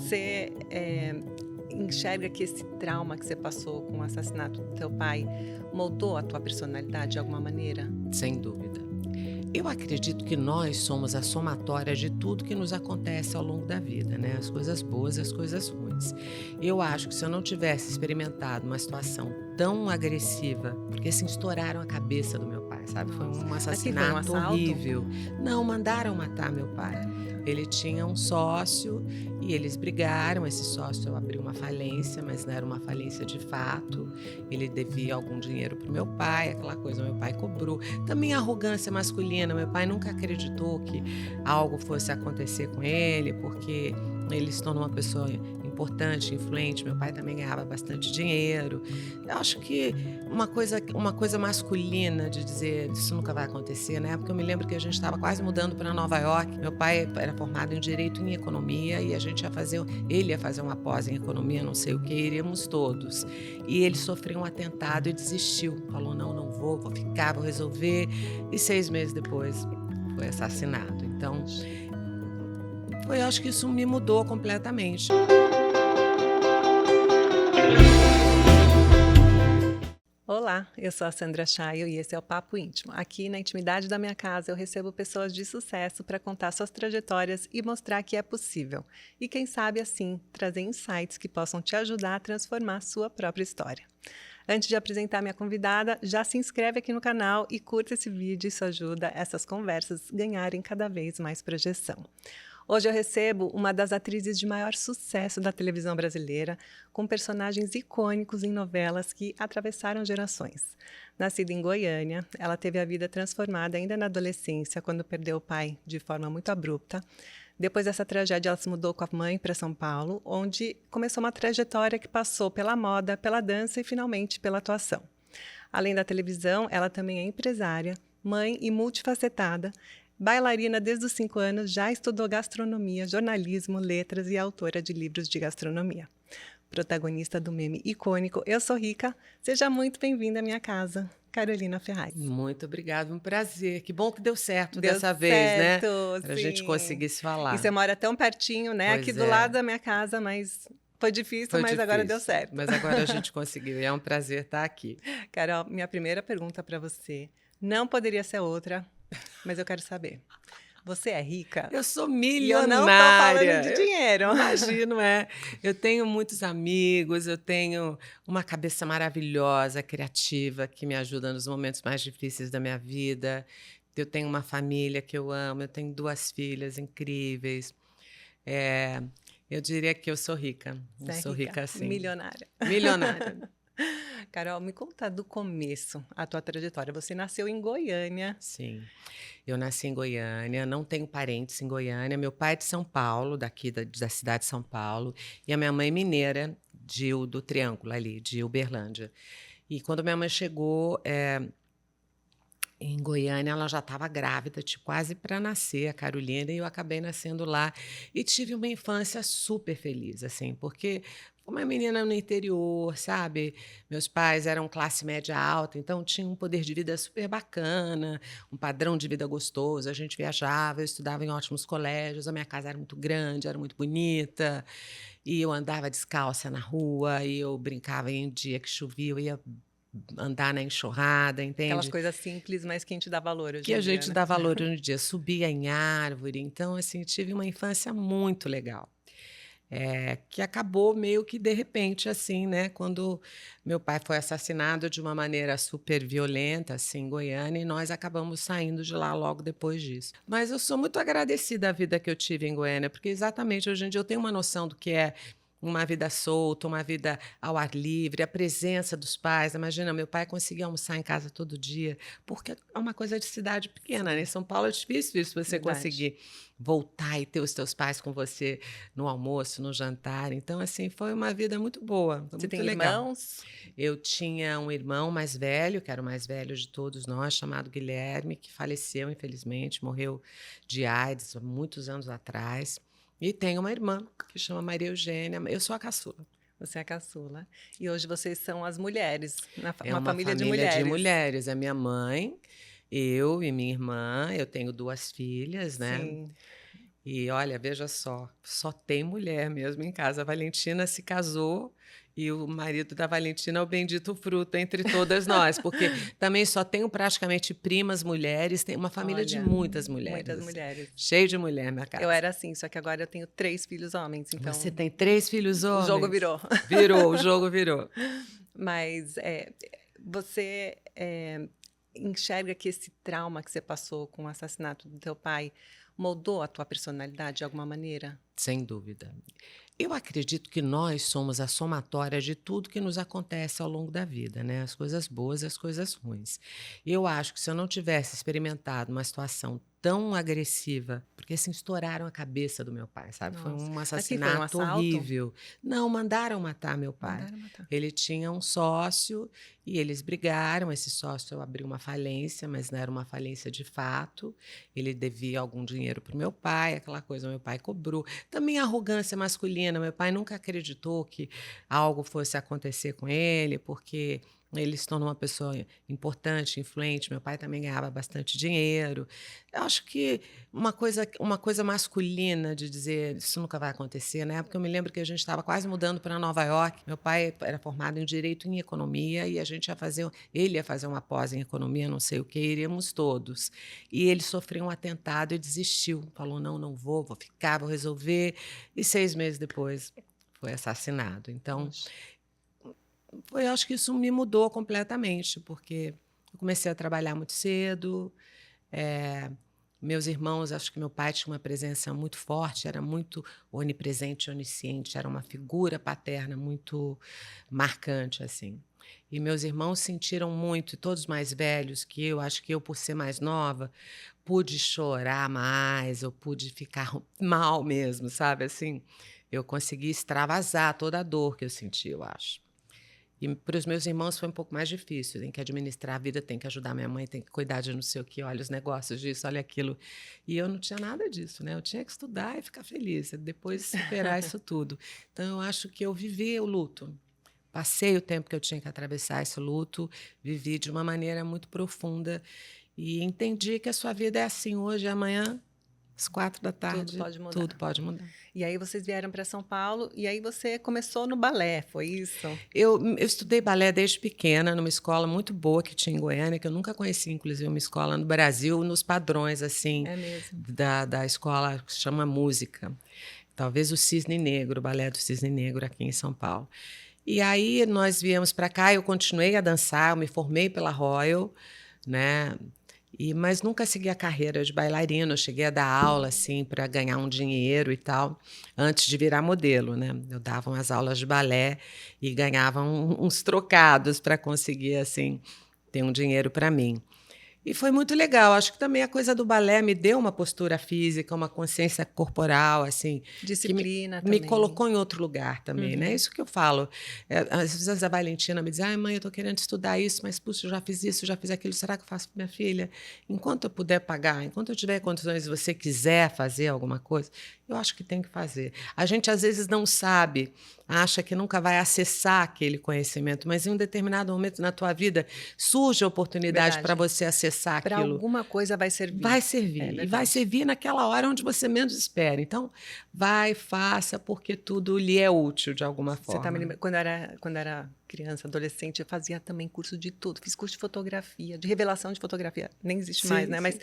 Você enxerga que esse trauma que você passou com o assassinato do teu pai moldou a tua personalidade de alguma maneira? Sem dúvida. Eu acredito que nós somos a somatória de tudo que nos acontece ao longo da vida, né? As coisas boas e as coisas ruins. Eu acho que se eu não tivesse experimentado uma situação tão agressiva, porque assim, estouraram a cabeça do meu pai, sabe? Foi Nossa, um mas que foi um assassinato assalto? horrível. Não, mandaram matar meu pai. Ele tinha um sócio e eles brigaram. Esse sócio abriu uma falência, mas não era uma falência de fato. Ele devia algum dinheiro para o meu pai, aquela coisa, meu pai cobrou. Também a arrogância masculina. Meu pai nunca acreditou que algo fosse acontecer com ele, porque ele se tornou uma pessoa importante, influente. Meu pai também ganhava bastante dinheiro. Eu acho que uma coisa masculina de dizer isso nunca vai acontecer, né? Porque eu me lembro que a gente estava quase mudando para Nova York. Meu pai era formado em Direito e em Economia e a gente ele ia fazer uma pós em Economia, não sei o que, iríamos todos. E ele sofreu um atentado e desistiu. Falou, não vou ficar, vou resolver. E 6 meses depois foi assassinado. Então, eu acho que isso me mudou completamente. Olá, eu sou a Sandra Chaio e esse é o Papo Íntimo. Aqui na intimidade da minha casa eu recebo pessoas de sucesso para contar suas trajetórias e mostrar que é possível. E quem sabe assim, trazer insights que possam te ajudar a transformar sua própria história. Antes de apresentar minha convidada, já se inscreve aqui no canal e curta esse vídeo, isso ajuda essas conversas ganharem cada vez mais projeção. Hoje eu recebo uma das atrizes de maior sucesso da televisão brasileira, com personagens icônicos em novelas que atravessaram gerações. Nascida em Goiânia, ela teve a vida transformada ainda na adolescência, quando perdeu o pai de forma muito abrupta. Depois dessa tragédia, ela se mudou com a mãe para São Paulo, onde começou uma trajetória que passou pela moda, pela dança e, finalmente, pela atuação. Além da televisão, ela também é empresária, mãe e multifacetada. Bailarina desde os 5 anos, já estudou gastronomia, jornalismo, letras e autora de livros de gastronomia. Protagonista do meme icônico Eu Sou Rica, seja muito bem-vinda à minha casa, Carolina Ferraz. Muito obrigada, um prazer. Que bom que deu certo Deu dessa vez, né? certo, Para a gente sim. conseguir se E falar. você mora tão pertinho, né? Aqui Pois do lado é, da minha casa, mas foi difícil, foi mas agora deu difícil, certo. mas agora a gente conseguiu e é um prazer estar aqui. Carol, minha primeira pergunta para você não poderia ser outra, mas eu quero saber. Você é rica? Eu sou E eu não estou falando de milionária, eu dinheiro. imagino, é. Eu tenho muitos amigos, eu tenho uma cabeça maravilhosa, criativa, que me ajuda nos momentos mais difíceis da minha vida. Eu tenho uma família que eu amo, eu tenho 2 filhas incríveis. Eh, eu diria que eu sou rica, eu Você é sou rica, rica sim, milionária. milionária. Carol, me conta do começo, a tua trajetória. Você nasceu em Goiânia. Sim, eu nasci em Goiânia, não tenho parentes em Goiânia. Meu pai é de São Paulo, daqui da cidade de São Paulo, e a minha mãe mineira, do Triângulo ali, de Uberlândia. E quando minha mãe chegou em Goiânia, ela já estava grávida, tipo, quase para nascer, a Carolina, e eu acabei nascendo lá. E tive uma infância super feliz, assim, porque fui uma menina no interior, sabe? Meus pais eram classe média alta, então tinha um poder de vida super bacana, um padrão de vida gostoso. A gente viajava, eu estudava em ótimos colégios, a minha casa era muito grande, era muito bonita, e eu andava descalça na rua, e eu brincava em dia que chovia, eu ia andar na enxurrada, Aquelas entende? coisas simples, mas que a gente dá valor hoje Que em a dia, gente né? dá valor hoje em dia, subia em árvore. Então, assim, tive uma infância muito legal. Que acabou meio que de repente, assim, né? Quando meu pai foi assassinado de uma maneira super violenta, assim, em Goiânia, e nós acabamos saindo de lá logo depois disso. Mas eu sou muito agradecida à vida que eu tive em Goiânia, porque exatamente hoje em dia eu tenho uma noção do que é uma vida solta, uma vida ao ar livre, a presença dos pais. Imagina, meu pai conseguia almoçar em casa todo dia, porque é uma coisa de cidade pequena, né? Em Sim, São Paulo é difícil isso, você verdade. conseguir voltar e ter os teus pais com você no almoço, no jantar. Então, assim, foi uma vida muito boa, foi Você muito tem legal. irmãos? Eu tinha um irmão mais velho, que era o mais velho de todos nós, chamado Guilherme, que faleceu, infelizmente, morreu de AIDS há muitos anos atrás. E tenho uma irmã, que chama Maria Eugênia. Eu sou a caçula. Você é a caçula. E hoje vocês são as mulheres, É uma uma família de família de mulheres. mulheres. A minha mãe, eu e minha irmã, eu tenho 2 filhas, né? Sim. E olha, veja só tem mulher mesmo em casa. A Valentina se casou e o marido da Valentina é o bendito fruto entre todas nós, porque também só tenho praticamente primas mulheres, tem uma família de Olha, muitas mulheres, muitas assim, mulheres. cheio de mulher na Eu casa. era assim, só que agora eu tenho 3 filhos homens, então Você tem 3 filhos o jogo homens? virou. Virou, o jogo virou. Mas você enxerga que esse trauma que você passou com o assassinato do teu pai moldou a tua personalidade de alguma maneira? Sem dúvida. Eu acredito que nós somos a somatória de tudo que nos acontece ao longo da vida, né? As coisas boas e as coisas ruins. Eu acho que se eu não tivesse experimentado uma situação tão agressiva, porque assim estouraram a cabeça do meu pai, sabe? Foi Nossa. um Mas que foi um assassinato assalto? horrível. Não, mandaram matar meu pai. Mandaram matar. Ele tinha um sócio e eles brigaram. Esse sócio abriu uma falência, mas não era uma falência de fato. Ele devia algum dinheiro para o meu pai, aquela coisa, meu pai cobrou. Também a arrogância masculina. Meu pai nunca acreditou que algo fosse acontecer com ele, porque ele se tornou uma pessoa importante, influente. Meu pai também ganhava bastante dinheiro. Eu acho que uma coisa masculina de dizer isso nunca vai acontecer, né? Porque eu me lembro que a gente estava quase mudando para Nova York. Meu pai era formado em Direito e em Economia e ele ia fazer uma pós em Economia, não sei o que, iríamos todos. E ele sofreu um atentado e desistiu. Falou, não vou ficar, vou resolver. E 6 meses depois foi assassinado. Então, Poxa. eu acho que isso me mudou completamente, porque eu comecei a trabalhar muito cedo. Meus irmãos, acho que meu pai tinha uma presença muito forte, era muito onipresente, onisciente, era uma figura paterna muito marcante, assim. E meus irmãos sentiram muito, e todos mais velhos que eu, acho que eu, por ser mais nova, pude chorar mais, eu pude ficar mal mesmo, sabe? Assim, eu consegui extravasar toda a dor que eu senti, eu acho. E para os meus irmãos foi um pouco mais difícil. Tem que administrar a vida, tem que ajudar minha mãe, tem que cuidar de não sei o quê, olha os negócios disso, olha aquilo. E eu não tinha nada disso, né? Eu tinha que estudar e ficar feliz, depois superar isso tudo. Então, eu acho que eu vivi o luto. Passei o tempo que eu tinha que atravessar esse luto, vivi de uma maneira muito profunda e entendi que a sua vida é assim hoje e amanhã, às 4 da tarde, Tudo pode mudar. tudo pode mudar. E aí vocês vieram para São Paulo e aí você começou no balé, foi isso? Eu estudei balé desde pequena, numa escola muito boa que tinha em Goiânia, que eu nunca conheci, inclusive, uma escola no Brasil, nos padrões, assim, É mesmo. da escola que se chama Música. Talvez o Cisne Negro, o balé do Cisne Negro aqui em São Paulo. E aí nós viemos para cá, eu continuei a dançar, eu me formei pela Royal, né? Mas nunca segui a carreira de bailarina. Eu cheguei a dar aula assim para ganhar um dinheiro e tal, antes de virar modelo, né? Eu dava umas aulas de balé e ganhava uns trocados para conseguir assim ter um dinheiro para mim. E foi muito legal. Acho que também a coisa do balé me deu uma postura física, uma consciência corporal, assim, Disciplina me também. colocou em outro lugar também, né? Isso que eu falo. Às vezes a Valentina me diz, ai, mãe, eu estou querendo estudar isso, mas, puxa, eu já fiz isso, já fiz aquilo, será que eu faço para minha filha? Enquanto eu puder pagar, enquanto eu tiver condições e você quiser fazer alguma coisa, eu acho que tem que fazer. A gente, às vezes, não sabe, acha que nunca vai acessar aquele conhecimento, mas em um determinado momento na tua vida surge a oportunidade para você acessar Para aquilo. alguma coisa vai servir. Vai servir. E vai servir naquela hora onde você menos espera. Então, vai, faça, porque tudo lhe é útil de alguma forma. Você tá me lembrando, quando era criança, adolescente, eu fazia também curso de tudo. Fiz curso de fotografia, de revelação de fotografia. Nem existe mais, né? Sim. Mas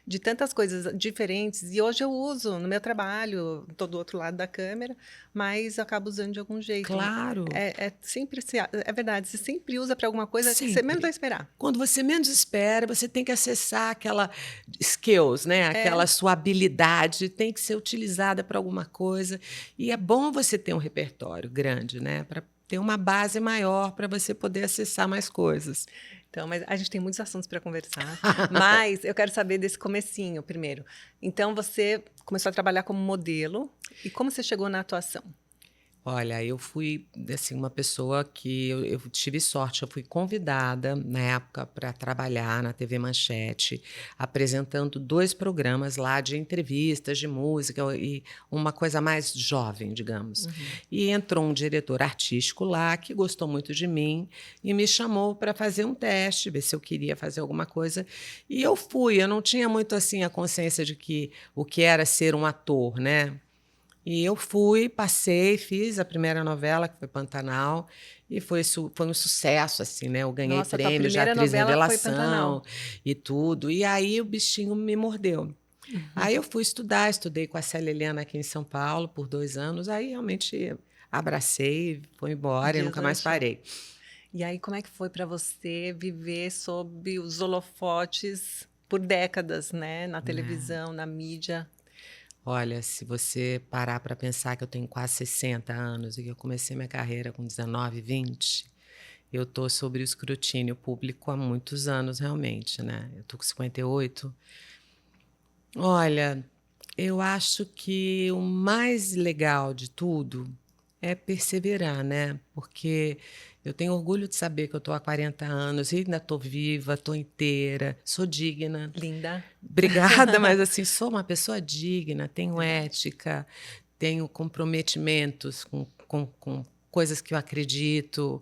de tantas coisas diferentes. E hoje eu uso no meu trabalho, estou do outro lado da câmera, mas eu acabo usando de algum jeito. Claro. É verdade, você sempre usa para alguma coisa que você menos vai esperar. Quando você menos espera, você tem que acessar aquela skills, né? Aquela sua habilidade, tem que ser utilizada para alguma coisa. E é bom você ter um repertório grande, né? Para ter uma base maior para você poder acessar mais coisas. Então, mas a gente tem muitos assuntos para conversar, mas eu quero saber desse comecinho primeiro. Então, você começou a trabalhar como modelo e como você chegou na atuação? Olha, eu fui, assim, uma pessoa que eu tive sorte, eu fui convidada na época para trabalhar na TV Manchete, apresentando 2 programas lá de entrevistas, de música e uma coisa mais jovem, digamos. Uhum. E entrou um diretor artístico lá que gostou muito de mim e me chamou para fazer um teste, ver se eu queria fazer alguma coisa. E eu fui, eu não tinha muito assim a consciência de que o que era ser um ator, né? E eu fui, passei, fiz a primeira novela, que foi Pantanal, e foi um sucesso, assim, né? Eu ganhei Nossa, tua prêmio de primeira atriz novela foi revelação Pantanal. e tudo. E aí o bichinho me mordeu. Aí eu fui estudar, estudei com a Célia Helena aqui em São Paulo por 2 anos. Aí realmente abracei, fui embora e nunca mais Deslanchou. parei. E aí, como é que foi para você viver sob os holofotes por décadas, né? Na Né? televisão, na mídia? Olha, se você parar para pensar que eu tenho quase 60 anos e que eu comecei minha carreira com 19, 20, eu estou sob o escrutínio público há muitos anos, realmente, né? Eu estou com 58. Olha, eu acho que o mais legal de tudo é perseverar, né? Porque eu tenho orgulho de saber que eu estou há 40 anos e ainda estou viva, estou inteira, sou digna. Linda. Obrigada, mas assim, sou uma pessoa digna, tenho Verdade. ética, tenho comprometimentos com coisas que eu acredito,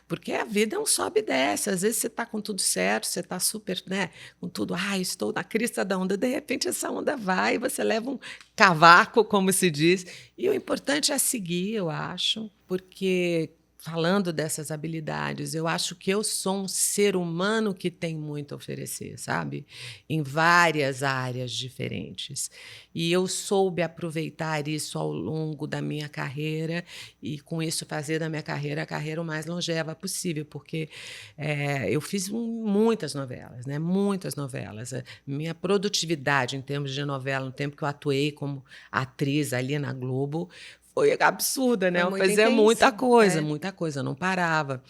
porque a vida é um sobe e desce. Às vezes você está com tudo certo, você está super, né, com tudo, estou na crista da onda, de repente essa onda vai, você leva um cavaco, como se diz, e o importante é seguir, eu acho, porque falando dessas habilidades, eu acho que eu sou um ser humano que tem muito a oferecer, sabe? Em várias áreas diferentes. E eu soube aproveitar isso ao longo da minha carreira e, com isso, fazer da minha carreira a carreira o mais longeva possível, porque eu fiz muitas novelas, né? Muitas novelas. Minha produtividade em termos de novela, no tempo que eu atuei como atriz ali na Globo, foi absurda, né? Foi Eu muito fazia intenso. É. muita coisa, não parava.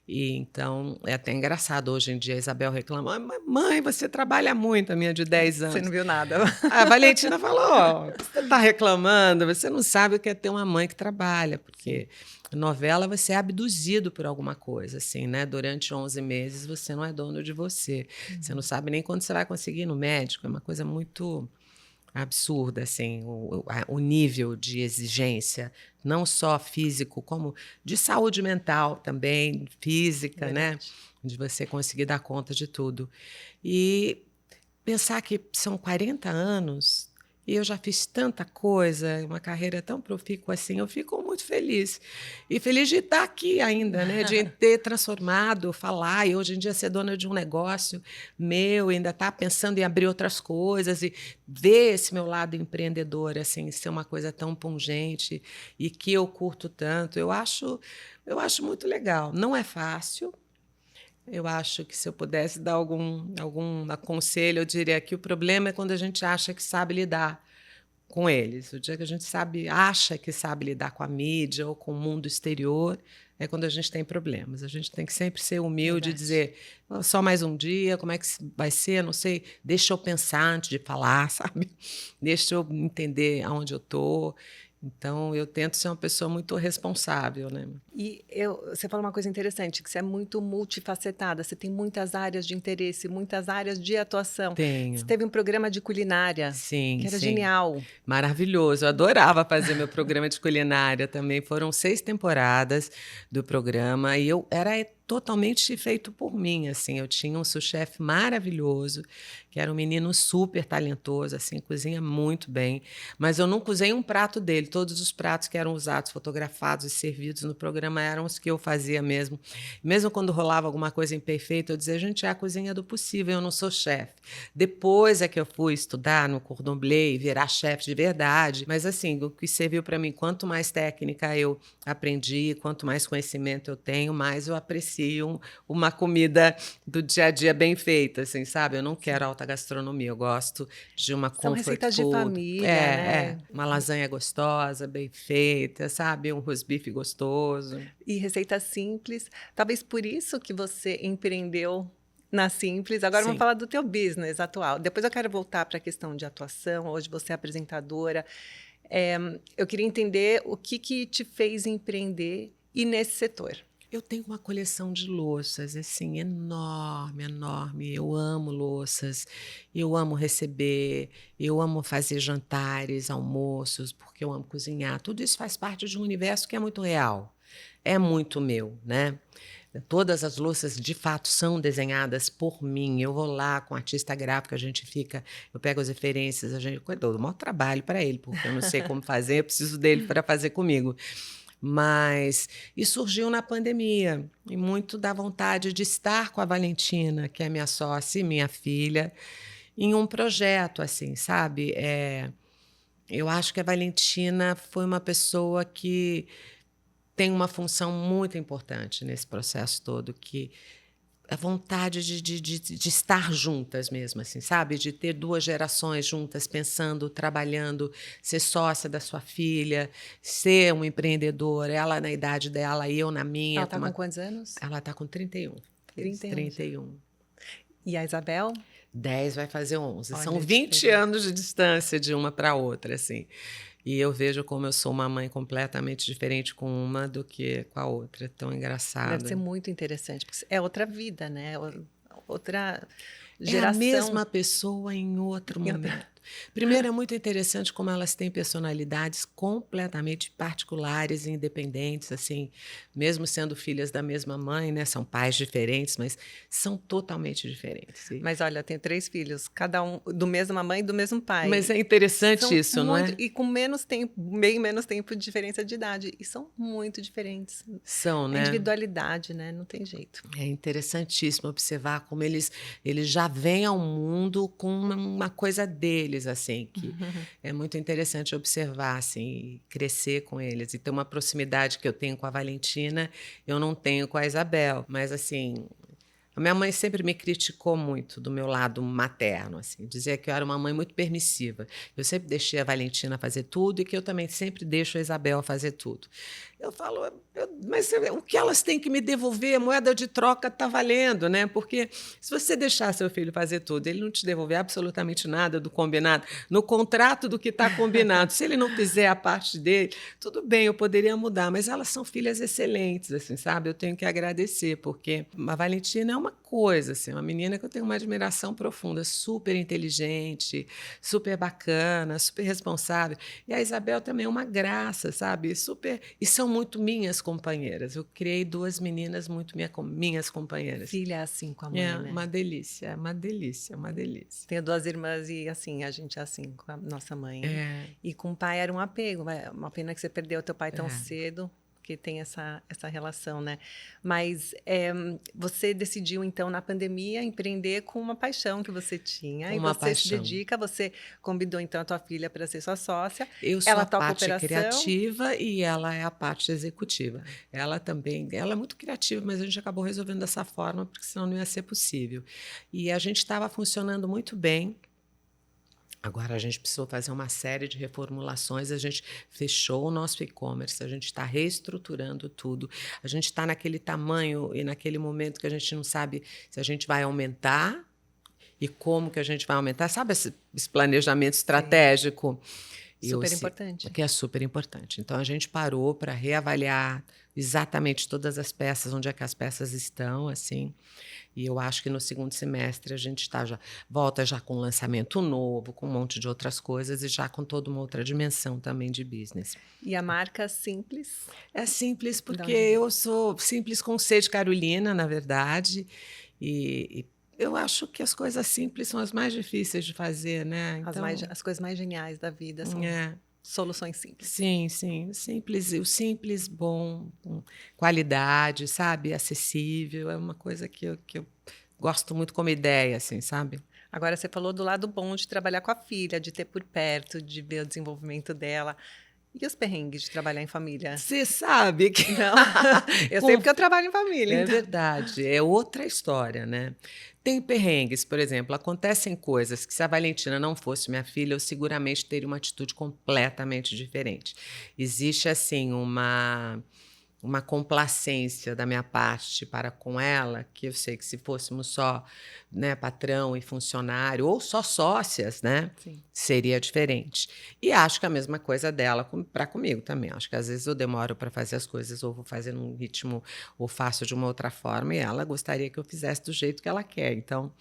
E então é até engraçado hoje em dia a Isabel reclama: Mãe, você trabalha muito", a minha de 10 Você não anos. viu nada. A Valentina falou: "Ó, você está reclamando, você não sabe o que é ter uma mãe que trabalha, Sim. porque novela você é abduzido por alguma coisa, assim, né? Durante 11 meses você não é dono de você. Você não Uhum. sabe nem quando você vai conseguir ir no médico, é uma coisa muito absurda, assim, o nível de exigência, não só físico, como de saúde mental também, física, né? Verdade. De você conseguir dar conta de tudo. E pensar que são 40 anos e eu já fiz tanta coisa, uma carreira tão profícua assim, eu fico muito feliz. E feliz de estar aqui ainda, né? De ter transformado, falar, e hoje em dia ser dona de um negócio meu, ainda estar pensando em abrir outras coisas e ver esse meu lado empreendedor, assim, ser uma coisa tão pungente e que eu curto tanto. Eu acho muito legal. Não é fácil, eu acho que se eu pudesse dar algum aconselho, eu diria que o problema é quando a gente acha que sabe lidar com eles. O dia que a gente acha que sabe lidar com a mídia ou com o mundo exterior, é quando a gente tem problemas. A gente tem que sempre ser humilde e Verdade. dizer: "Oh, só mais um dia, como é que vai ser? Não sei, deixa eu pensar antes de falar, sabe? Deixa eu entender aonde eu estou." Então, eu tento ser uma pessoa muito responsável, né? E você falou uma coisa interessante, que você é muito multifacetada, você tem muitas áreas de interesse, muitas áreas de atuação. Você Tenho. teve um programa de culinária, Sim, que era sim. genial. Maravilhoso, eu adorava fazer meu programa de culinária também. Foram 6 temporadas do programa e eu era totalmente feito por mim, assim. Eu tinha um sous-chefe maravilhoso, que era um menino super talentoso, assim, cozinha muito bem, mas eu não cozinhei um prato dele. Todos os pratos que eram usados, fotografados e servidos no programa eram os que eu fazia mesmo. Mesmo quando rolava alguma coisa imperfeita, eu dizia: "Gente, é a cozinha do possível, eu não sou chefe." Depois é que eu fui estudar no Cordon Bleu e virar chefe de verdade. Mas, assim, o que serviu para mim, quanto mais técnica eu aprendi, quanto mais conhecimento eu tenho, mais eu aprecio uma comida do dia a dia bem feita, assim, sabe? Eu não quero Sim. alta gastronomia, eu gosto de uma São comfort receitas de food. família, né? Uma lasanha gostosa, bem feita, sabe? Um rosbife gostoso. E receitas simples. Talvez por isso que você empreendeu na Simples. Agora vamos Sim. falar do teu business atual. Depois eu quero voltar para a questão de atuação. Hoje você é apresentadora. Eu queria entender o que te fez empreender e nesse setor. Eu tenho uma coleção de louças, assim, enorme, enorme. Eu amo louças, eu amo receber, eu amo fazer jantares, almoços, porque eu amo cozinhar. Tudo isso faz parte de um universo que é muito real, é muito meu, né? Todas as louças, de fato, são desenhadas por mim. Eu vou lá com o artista gráfico, a gente fica, eu pego as referências, a gente, eu dou o maior trabalho para ele, porque eu não sei como fazer, eu preciso dele para fazer comigo. Mas isso surgiu na pandemia, e muito da vontade de estar com a Valentina, que é minha sócia e minha filha, em um projeto, assim, sabe? Eu acho que a Valentina foi uma pessoa que tem uma função muito importante nesse processo todo, que a vontade de estar juntas mesmo, assim, sabe? De ter duas gerações juntas, pensando, trabalhando, ser sócia da sua filha, ser uma empreendedora, ela na idade dela e eu na minha. Ela está com quantos anos? Ela está com 31. 31. 31. E a Isabel? 10 vai fazer 11. Olha, São 20 anos de distância de uma para outra, assim. E eu vejo como eu sou uma mãe completamente diferente com uma do que com a outra. É tão engraçado. Deve ser muito interessante, porque é outra vida, né? Outra É geração. a mesma pessoa em outro momento. Primeiro, é muito interessante como elas têm personalidades completamente particulares e independentes, assim, mesmo sendo filhas da mesma mãe, né? São pais diferentes, mas são totalmente diferentes. Mas olha, eu tenho 3 filhos, cada um do mesma mãe e do mesmo pai. Mas é interessante isso, não é? E com menos tempo, bem menos tempo de diferença de idade. E são muito diferentes. São, né? A individualidade, né? Não tem jeito. É interessantíssimo observar como eles já vêm ao mundo com uma coisa deles, assim, que é muito interessante observar, assim, crescer com eles. E ter uma proximidade que eu tenho com a Valentina, eu não tenho com a Isabel. Mas, assim, a minha mãe sempre me criticou muito do meu lado materno, assim, dizia que eu era uma mãe muito permissiva. Eu sempre deixei a Valentina fazer tudo e que eu também sempre deixo a Isabel fazer tudo. Eu falo, mas o que elas têm que me devolver, a moeda de troca está valendo, né? Porque se você deixar seu filho fazer tudo, ele não te devolver absolutamente nada do combinado, no contrato do que está combinado, se ele não fizer a parte dele, tudo bem, eu poderia mudar, mas elas são filhas excelentes, assim, sabe? Eu tenho que agradecer, porque a Valentina é uma coisa, assim, uma menina que eu tenho uma admiração profunda, super inteligente, super bacana, super responsável. E a Isabel também é uma graça, sabe? E são muito minhas companheiras. Eu criei 2 meninas muito minhas companheiras. Filha é assim com a mãe, né? Uma delícia, uma delícia, uma delícia. Tenho 2 irmãs e assim, a gente é assim com a nossa mãe. E com o pai era um apego. Uma pena que você perdeu o teu pai tão cedo, que tem essa relação, né? Mas você decidiu, então, na pandemia, empreender com uma paixão que você tinha. Uma paixão. Se dedica, você convidou, então, a tua filha para ser sua sócia. Eu sou a parte criativa e ela é a parte executiva. Ela é muito criativa, mas a gente acabou resolvendo dessa forma, porque senão não ia ser possível. E a gente estava funcionando muito bem. Agora a gente precisou fazer uma série de reformulações, a gente fechou o nosso e-commerce, a gente está reestruturando tudo, a gente está naquele tamanho e naquele momento que a gente não sabe se a gente vai aumentar e como que a gente vai aumentar, sabe esse planejamento estratégico? Super importante. Que é super importante. Então a gente parou para reavaliar exatamente todas as peças, onde é que as peças estão, assim. E eu acho que no segundo semestre a gente volta já com um lançamento novo, com um monte de outras coisas e já com toda uma outra dimensão também de business. E a marca Simples? É simples porque eu sou simples com C de Carolina, na verdade, e eu acho que as coisas simples são as mais difíceis de fazer, né? Então, as coisas mais geniais da vida são soluções simples. Sim, simples, o simples, bom, com qualidade, sabe? Acessível, é uma coisa que eu gosto muito como ideia, assim, sabe? Agora, você falou do lado bom de trabalhar com a filha, de ter por perto, de ver o desenvolvimento dela. E os perrengues de trabalhar em família? Você sabe que... Não, eu sei porque eu trabalho em família. É então. verdade, é outra história, né? Tem perrengues, por exemplo, acontecem coisas que se a Valentina não fosse minha filha, eu seguramente teria uma atitude completamente diferente. Existe, assim, uma complacência da minha parte para com ela, que eu sei que se fôssemos só, né, patrão e funcionário, ou só sócias, né, Sim. seria diferente. E acho que a mesma coisa dela para comigo também. Acho que às vezes eu demoro para fazer as coisas, ou vou fazer num ritmo, ou faço de uma outra forma, e ela gostaria que eu fizesse do jeito que ela quer. Então,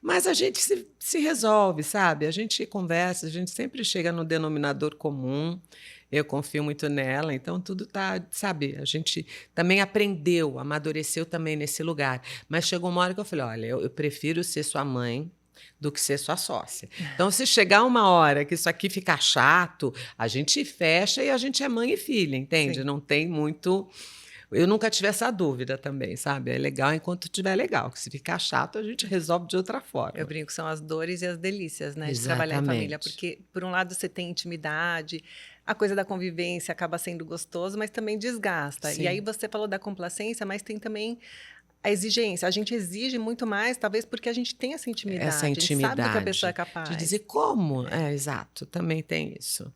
mas a gente se resolve, sabe? A gente conversa, a gente sempre chega no denominador comum. Eu confio muito nela, então tudo tá, sabe? A gente também aprendeu, amadureceu também nesse lugar. Mas chegou uma hora que eu falei: olha, eu prefiro ser sua mãe do que ser sua sócia. Então, se chegar uma hora que isso aqui ficar chato, a gente fecha e a gente é mãe e filha, entende? Sim. Não tem muito. Eu nunca tive essa dúvida também, sabe? É legal enquanto estiver legal, que se ficar chato, a gente resolve de outra Eu forma. brinco, são as dores e as delícias, né, de trabalhar em família, Exatamente. porque por um lado você tem intimidade, a coisa da convivência acaba sendo gostoso, mas também desgasta. E aí Sim. você falou da complacência, mas tem também a exigência. A gente exige muito mais, talvez porque a gente tem essa Essa intimidade, a gente sabe do que a pessoa é intimidade de dizer capaz. como. É, exato, também tem isso.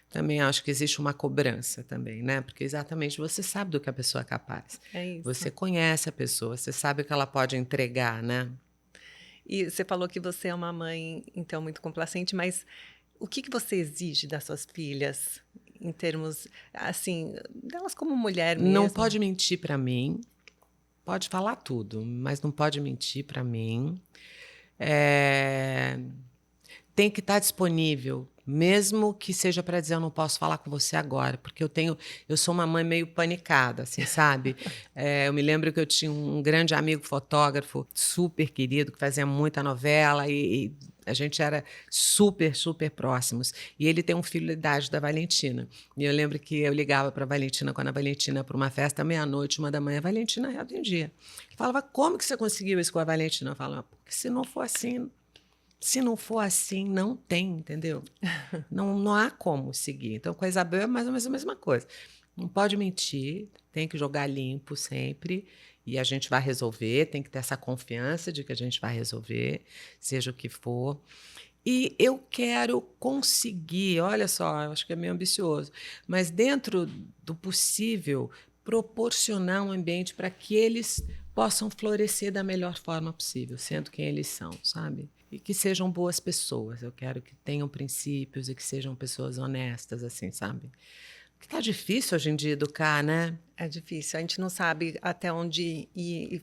Também acho que existe uma cobrança também, né? Porque exatamente você sabe do que a pessoa é capaz. É isso. Você conhece a pessoa, você sabe o que ela pode entregar, né? E você falou que você é uma mãe, então, muito complacente, mas o que você exige das suas filhas em termos, assim, delas como mulher Não mesmo? pode mentir para mim, pode falar tudo, mas não pode mentir para mim. É, tem que estar disponível, mesmo que seja para dizer eu não posso falar com você agora, porque eu sou uma mãe meio panicada, assim, sabe? Eu me lembro que eu tinha um grande amigo fotógrafo, super querido, que fazia muita novela e a gente era super, super próximos. E ele tem um filho da idade da Valentina. E eu lembro que eu ligava para a Valentina, quando a Valentina ia para uma festa, meia-noite, 1 da manhã, a Valentina atendia. Falava, como que você conseguiu isso com a Valentina? Eu falava, porque se não for assim, não tem, entendeu? Não há como seguir. Então, com a Isabel é mais ou menos a mesma coisa. Não pode mentir, tem que jogar limpo sempre e a gente vai resolver, tem que ter essa confiança de que a gente vai resolver, seja o que for. E eu quero conseguir, olha só, eu acho que é meio ambicioso, mas dentro do possível, proporcionar um ambiente para que eles possam florescer da melhor forma possível, sendo quem eles são, sabe? E que sejam boas pessoas. Eu quero que tenham princípios e que sejam pessoas honestas, assim, sabe? Que tá difícil hoje em dia educar, né? É difícil, a gente não sabe até onde ir, e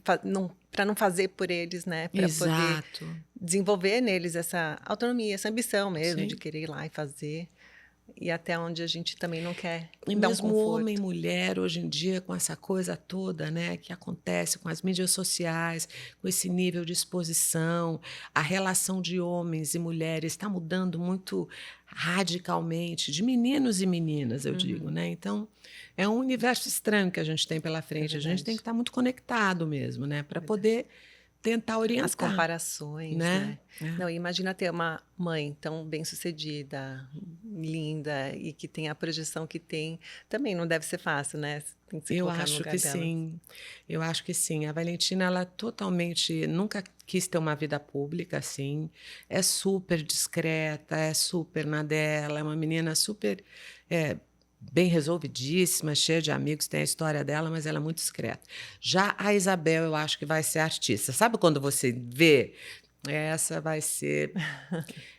para não fazer por eles, né? Para poder Exato. desenvolver neles essa autonomia, essa ambição mesmo de Sim. querer ir lá e fazer, e até onde a gente também não quer E dar um mesmo homem e conforto. mulher, hoje em dia, com essa coisa toda, né, que acontece com as mídias sociais, com esse nível de exposição, a relação de homens e mulheres está mudando muito radicalmente, de meninos e meninas, eu digo, Uhum, né? Então, é um universo estranho que a gente tem pela é frente. A gente tem que verdade, estar muito conectado mesmo, né, para verdade. poder tentar As orientar, comparações, né? né. Não, imagina ter uma mãe tão bem-sucedida, linda e que tem a projeção que tem, também não deve ser fácil, né, tem que se Eu colocar no acho lugar que delas. sim, eu acho que sim. A Valentina, ela totalmente nunca quis ter uma vida pública, assim. É super discreta, é super na dela, é uma menina super é, bem resolvidíssima, cheia de amigos, tem a história dela, mas ela é muito discreta. Já a Isabel, eu acho que vai ser artista. Sabe quando você vê? Essa vai ser.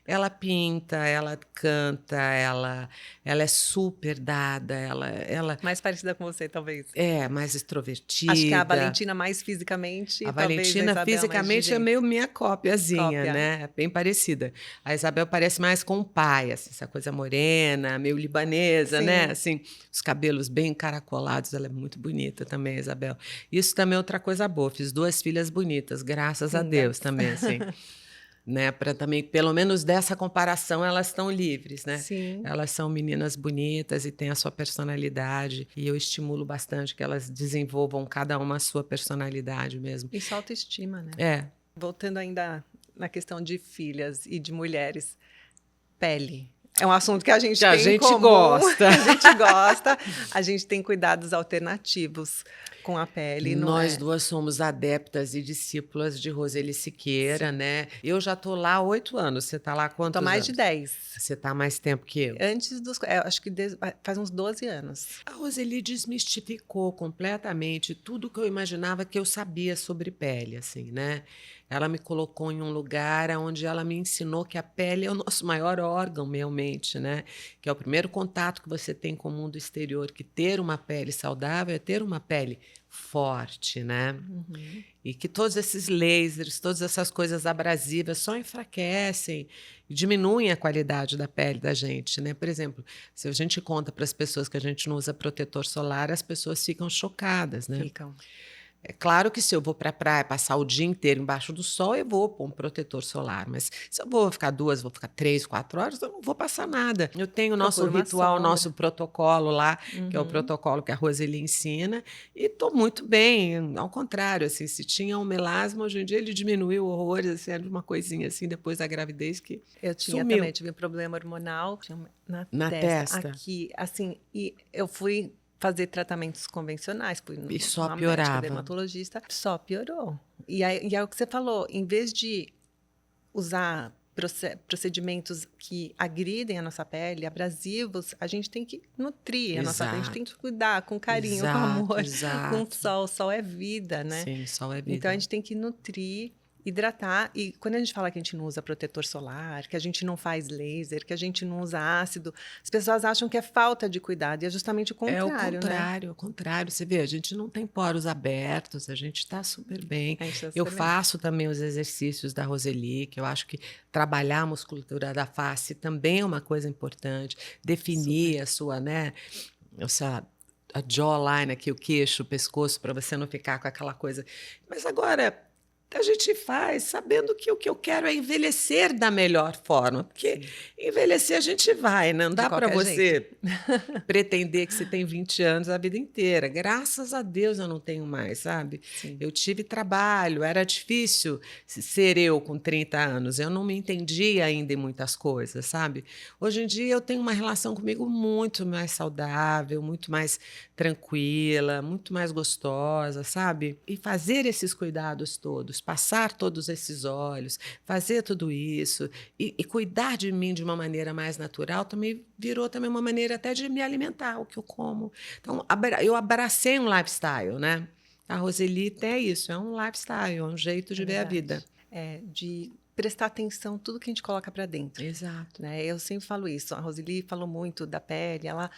Ela pinta, ela canta, ela é super dada, ela Mais parecida com você, talvez. é mais Acho que a extrovertida. Valentina mais A fisicamente, talvez a Valentina Isabel mais de fisicamente é jeito. meio minha cópiazinha, Cópia. né? É bem parecida. A Isabel parece mais com o pai, assim, essa coisa morena, meio libanesa, né? Sim, Assim, os cabelos bem encaracolados. Ela é muito bonita também, a Isabel. Isso também é outra coisa boa. Fiz 2 filhas bonitas, graças a Deus lindas. também, assim. Né, para também, pelo menos dessa comparação, elas estão livres, né? Sim, Elas são meninas bonitas e têm a sua personalidade, e eu estimulo bastante que elas desenvolvam cada uma a sua personalidade mesmo. isso é autoestima, né. É, Voltando ainda na questão de filhas e de mulheres, pele. É um assunto que a gente Que a tem em gente comum, gosta. a gente gosta. A gente tem cuidados alternativos com a pele, não Nós é? duas somos adeptas e discípulas de Roseli Siqueira, Sim. né? Eu já tô lá há 8 anos. Você tá lá há Tô há quantos mais de anos? 10. Você tá há mais tempo que eu. Antes dos. Acho que faz uns 12 anos. A Roseli desmistificou completamente tudo que eu imaginava que eu sabia sobre pele, assim, né? Ela me colocou em um lugar onde ela me ensinou que a pele é o nosso maior órgão, realmente, né? Que é o primeiro contato que você tem com o mundo exterior, que ter uma pele saudável é ter uma pele forte, né? Uhum. E que todos esses lasers, todas essas coisas abrasivas só enfraquecem e diminuem a qualidade da pele da gente, né? Por exemplo, se a gente conta para as pessoas que a gente não usa protetor solar, as pessoas ficam chocadas, né? Ficam. É claro que se eu vou para a praia passar o dia inteiro embaixo do sol, eu vou pôr um protetor solar. Mas se eu vou ficar 2, vou ficar 3, 4 horas, eu não vou passar nada. Eu tenho o nosso Procura uma ritual, o sombra. nosso protocolo lá, que é o Uhum. protocolo que a Roseli ensina, e estou muito bem. Ao contrário, assim, se tinha um melasma, hoje em dia ele diminuiu horrores, assim, era uma coisinha assim depois da gravidez que Eu tinha sumiu também, tive um problema hormonal na na testa, testa. aqui, assim, e eu fui fazer tratamentos convencionais, fui E só numa médica piorava. dermatologista, só piorou. E é o que você falou, em vez de usar procedimentos que agridem a nossa pele, abrasivos, a gente tem que nutrir a nossa pele, a gente tem que Exato, cuidar com carinho, com exato, amor, com o exato. sol. O sol é vida, né? Sim, sol é Então a vida. gente tem que nutrir, hidratar. E quando a gente fala que a gente não usa protetor solar, que a gente não faz laser, que a gente não usa ácido, as pessoas acham que é falta de cuidado. E é justamente o É o contrário, né? contrário, é o contrário. Você vê, a gente não tem poros abertos, a gente está super bem. A gente tá Eu super bem. faço também os exercícios da Roseli, que eu acho que trabalhar a musculatura da face também é uma coisa importante. Definir Super. a sua, né, a jawline aqui, o queixo, o pescoço, para você não ficar com aquela coisa. Mas agora a gente faz sabendo que o que eu quero é envelhecer da melhor forma, porque Sim. envelhecer a gente vai, né? Não De dá para qualquer jeito. você pretender que você tem 20 anos a vida inteira. Graças a Deus eu não tenho mais, sabe? Sim. Eu tive trabalho, era difícil ser eu com 30 anos. Eu não me entendia ainda em muitas coisas, sabe? Hoje em dia eu tenho uma relação comigo muito mais saudável, muito mais tranquila, muito mais gostosa, sabe? E fazer esses cuidados todos, passar todos esses óleos, fazer tudo isso e cuidar de mim de uma maneira mais natural também virou também uma maneira até de me alimentar, o que eu como. Então, eu abracei um lifestyle, né? A Roseli é isso, é um lifestyle, é um jeito de É ver a verdade. vida. É de prestar atenção em tudo que a gente coloca para dentro. Exato. Né? Eu sempre falo isso. A Roseli falou muito da pele, ela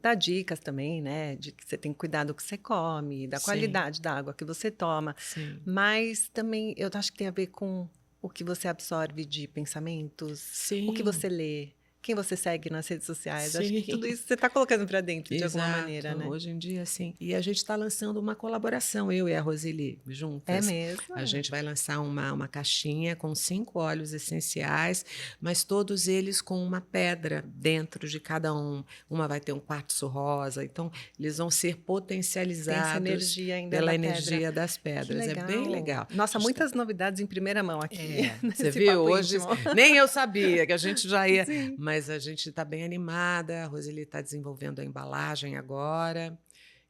dá dicas também, né? De que você tem que cuidar do que você come, da Sim, qualidade da água que você toma. sim, Mas também eu acho que tem a ver com o que você absorve de pensamentos, o que sim, você lê, quem você segue nas redes sociais. Acho que tudo sim. isso você está colocando para dentro de alguma Exato, maneira, né? hoje em dia, sim. E a gente está lançando uma colaboração, eu e a Roseli, É juntas. mesmo? A gente vai lançar uma caixinha com 5 óleos essenciais, mas todos eles com uma pedra dentro de cada um. Uma vai ter um quartzo rosa, então eles vão ser Tem essa potencializados energia ainda pela da pedra. energia das Que pedras. É bem legal. legal. Nossa, A gente tá- muitas novidades em primeira mão aqui, Você nesse viu? papo Hoje íntimo. nem eu sabia que a gente já ia, Sim. mas a gente está bem animada. A Roseli está desenvolvendo a embalagem agora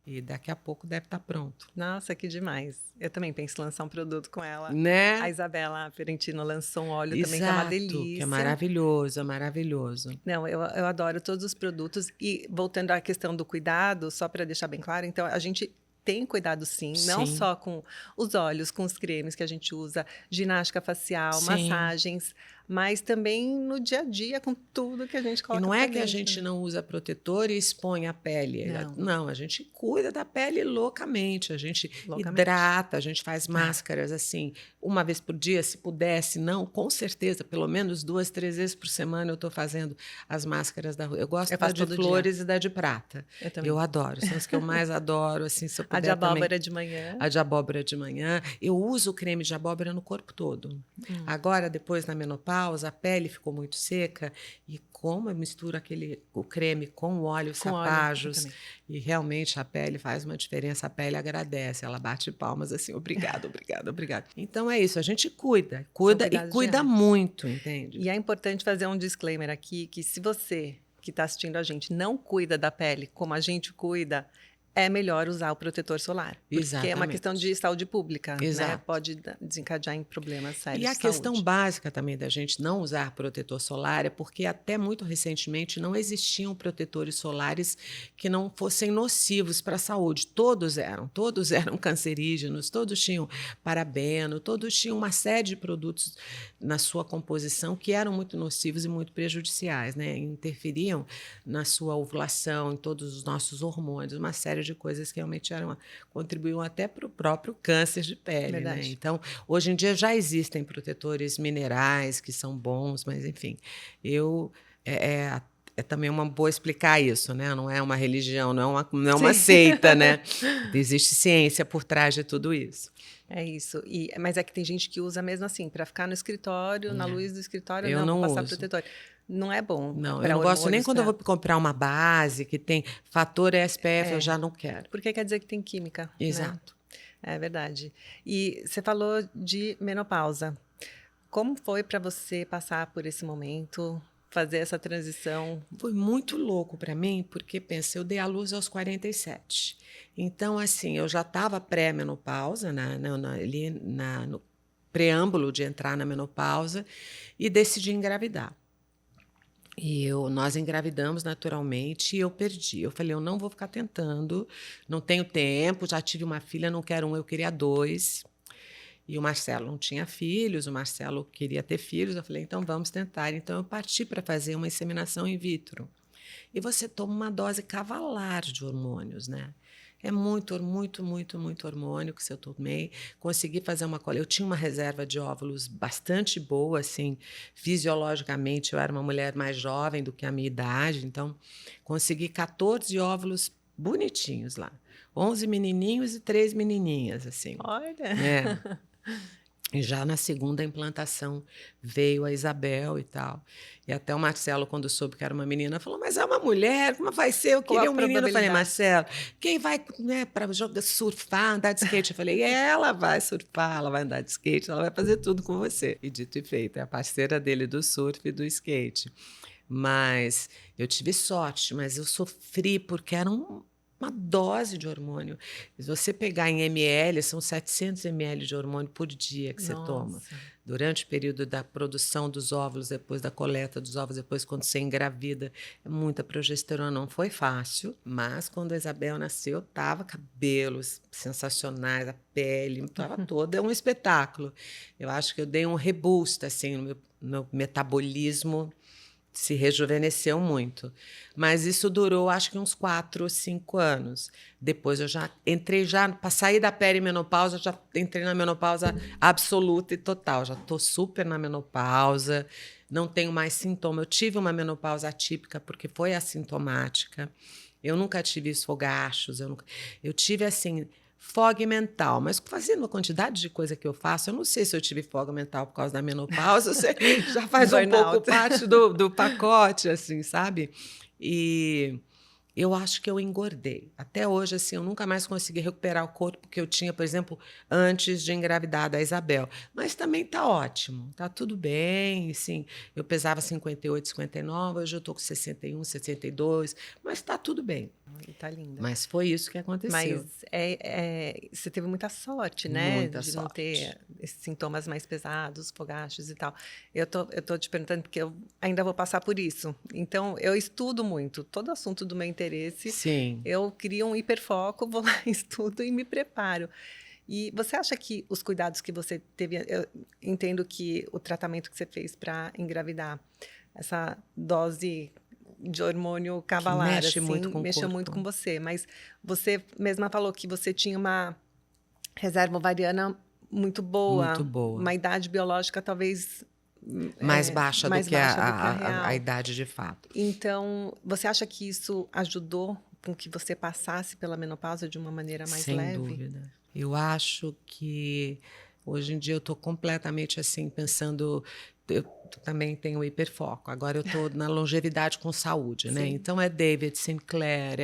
e daqui a pouco deve estar pronto, Nossa, que demais. Eu também penso em lançar um produto com ela. A né? Isabela Ferentino lançou um óleo também que é uma Exato, que é delícia. maravilhoso, é maravilhoso. Não, eu adoro todos os produtos. E voltando à questão do cuidado, só para deixar bem claro, então a gente tem cuidado sim, não Sim, só com os óleos, com os cremes que a gente usa, ginástica facial, sim. massagens, mas também no dia a dia, com tudo que a gente E coloca não para é que a dentro, gente né? não usa protetor e expõe a pele. Não, Não, a gente cuida da pele loucamente. A gente loucamente. hidrata, a gente faz máscaras assim, uma vez por dia, se pudesse. Não, com certeza, pelo menos 2, 3 vezes por semana eu estou fazendo as máscaras da rua. Eu gosto Eu da faço de todo dia. flores e da de prata. Eu também. Eu adoro, são as que eu mais adoro. Assim, se eu A de puder também. abóbora de manhã. A de abóbora de manhã. Eu uso o creme de abóbora no corpo todo. Agora, depois da menopausa, menopausa, a pele ficou muito seca, e como eu misturo o creme com o óleo Com óleo, eu Sapajos, também. e realmente a pele faz uma diferença, a pele agradece, ela bate palmas assim, obrigada, obrigada, obrigada. Então é isso, a gente cuida, São cuida e cuidados cuida diários. muito, entende? E é importante fazer um disclaimer aqui, que se você que está assistindo a gente não cuida da pele como a gente cuida, é melhor usar o protetor solar. Porque é uma questão Exatamente. de saúde pública, né? Exato. Pode desencadear em problemas E sérios a de questão saúde. básica também da gente não usar protetor solar é porque até muito recentemente não existiam protetores solares que não fossem nocivos para a saúde. Todos eram cancerígenos, todos tinham parabeno, todos tinham uma série de produtos na sua composição que eram muito nocivos e muito prejudiciais, né? Interferiam na sua ovulação, em todos os nossos hormônios, uma série de coisas que realmente contribuíam até para o próprio câncer de pele, né? Verdade. Então, hoje em dia já existem protetores minerais que são bons, mas enfim, eu é também uma boa explicar isso, né? Não é uma religião, não é uma Sim. seita, né? Existe ciência por trás de tudo isso. É isso. Mas é que tem gente que usa mesmo assim, para ficar no escritório, na luz do escritório, Eu não, vou não passar uso. protetor. Não é bom Não, eu para não gosto nem hormônios, quando eu vou comprar uma base que tem fator SPF, eu já não quero. porque quer dizer que tem química, né? Exato. É verdade. E você falou de menopausa. Como foi para você passar por esse momento, fazer essa transição? Foi muito louco para mim, porque, pensa, eu dei à luz aos 47. Então, assim, eu já estava pré-menopausa, ali no preâmbulo de entrar na menopausa, e decidi engravidar. Nós engravidamos naturalmente e eu perdi. Eu falei, eu não vou ficar tentando, não tenho tempo, já tive uma filha, não quero um, eu queria dois. E o Marcelo não tinha filhos, o Marcelo queria ter filhos. Eu falei, então vamos tentar. Então eu parti para fazer uma inseminação in vitro. E você toma uma dose cavalar de hormônios, né? É muito, muito, muito, muito hormônio que eu tomei. Consegui fazer uma coleta. Eu tinha uma reserva de óvulos bastante boa, assim, fisiologicamente. Eu era uma mulher mais jovem do que a minha idade, então consegui 14 óvulos bonitinhos lá. 11 menininhos e 3 menininhas, assim. Olha! É. E já na segunda implantação veio a Isabel e tal. E até o Marcelo, quando soube que era uma menina, falou, mas é uma mulher, como vai ser? Eu Qual a queria um menino. Eu falei, probabilidade? Marcelo, quem vai, né, para surfar, andar de skate? Eu falei, ela vai surfar, ela vai andar de skate, ela vai fazer tudo com você. E dito e feito, é a parceira dele do surf e do skate. Mas eu tive sorte, mas eu sofri porque era uma dose de hormônio. Se você pegar em ml, são 700 ml de hormônio por dia que você toma. Nossa. Durante o período da produção dos óvulos, depois da coleta dos óvulos, depois quando você engravida, é muita progesterona. Não foi fácil, mas quando a Isabel nasceu, tava cabelos sensacionais, a pele, estava toda, é um espetáculo. Eu acho que eu dei um reboost assim, no meu metabolismo, se rejuvenesceu muito. Mas isso durou, acho que uns 4 ou 5 anos. Depois eu já entrei, para sair da perimenopausa, já entrei na menopausa absoluta e total. Já estou super na menopausa, não tenho mais sintoma. Eu tive uma menopausa atípica porque foi assintomática. Eu nunca tive esfogachos, eu tive, assim, fog mental, mas fazendo a quantidade de coisa que eu faço, eu não sei se eu tive fog mental por causa da menopausa, já faz um pouco parte do pacote, assim, sabe? E eu acho que eu engordei. Até hoje, assim, eu nunca mais consegui recuperar o corpo que eu tinha, por exemplo, antes de engravidar da Isabel. Mas também está ótimo, está tudo bem. Assim, eu pesava 58, 59, hoje eu estou com 61, 62, mas está tudo bem. Tá linda. Mas foi isso que aconteceu. Mas você teve muita sorte, né? Muita De não ter sorte. esses sintomas mais pesados, fogachos e tal. Eu tô te perguntando porque eu ainda vou passar por isso. Então, eu estudo muito. Todo assunto do meu interesse, Sim. eu crio um hiperfoco, vou lá, estudo e me preparo. E você acha que os cuidados que você teve... Eu entendo que o tratamento que você fez para engravidar, essa dose de hormônio cavalar, mexe assim, muito com o mexeu corpo. muito com você. Mas você mesma falou que você tinha uma reserva ovariana muito boa. Muito boa. Uma idade biológica talvez Mais baixa do mais que baixa do que a a real. idade de fato. Então, você acha que isso ajudou com que você passasse pela menopausa de uma maneira mais Sem leve? dúvida. Eu acho que hoje em dia eu estou completamente assim pensando eu também tenho hiperfoco. Agora eu estou na longevidade com saúde, né? Então é David Sinclair,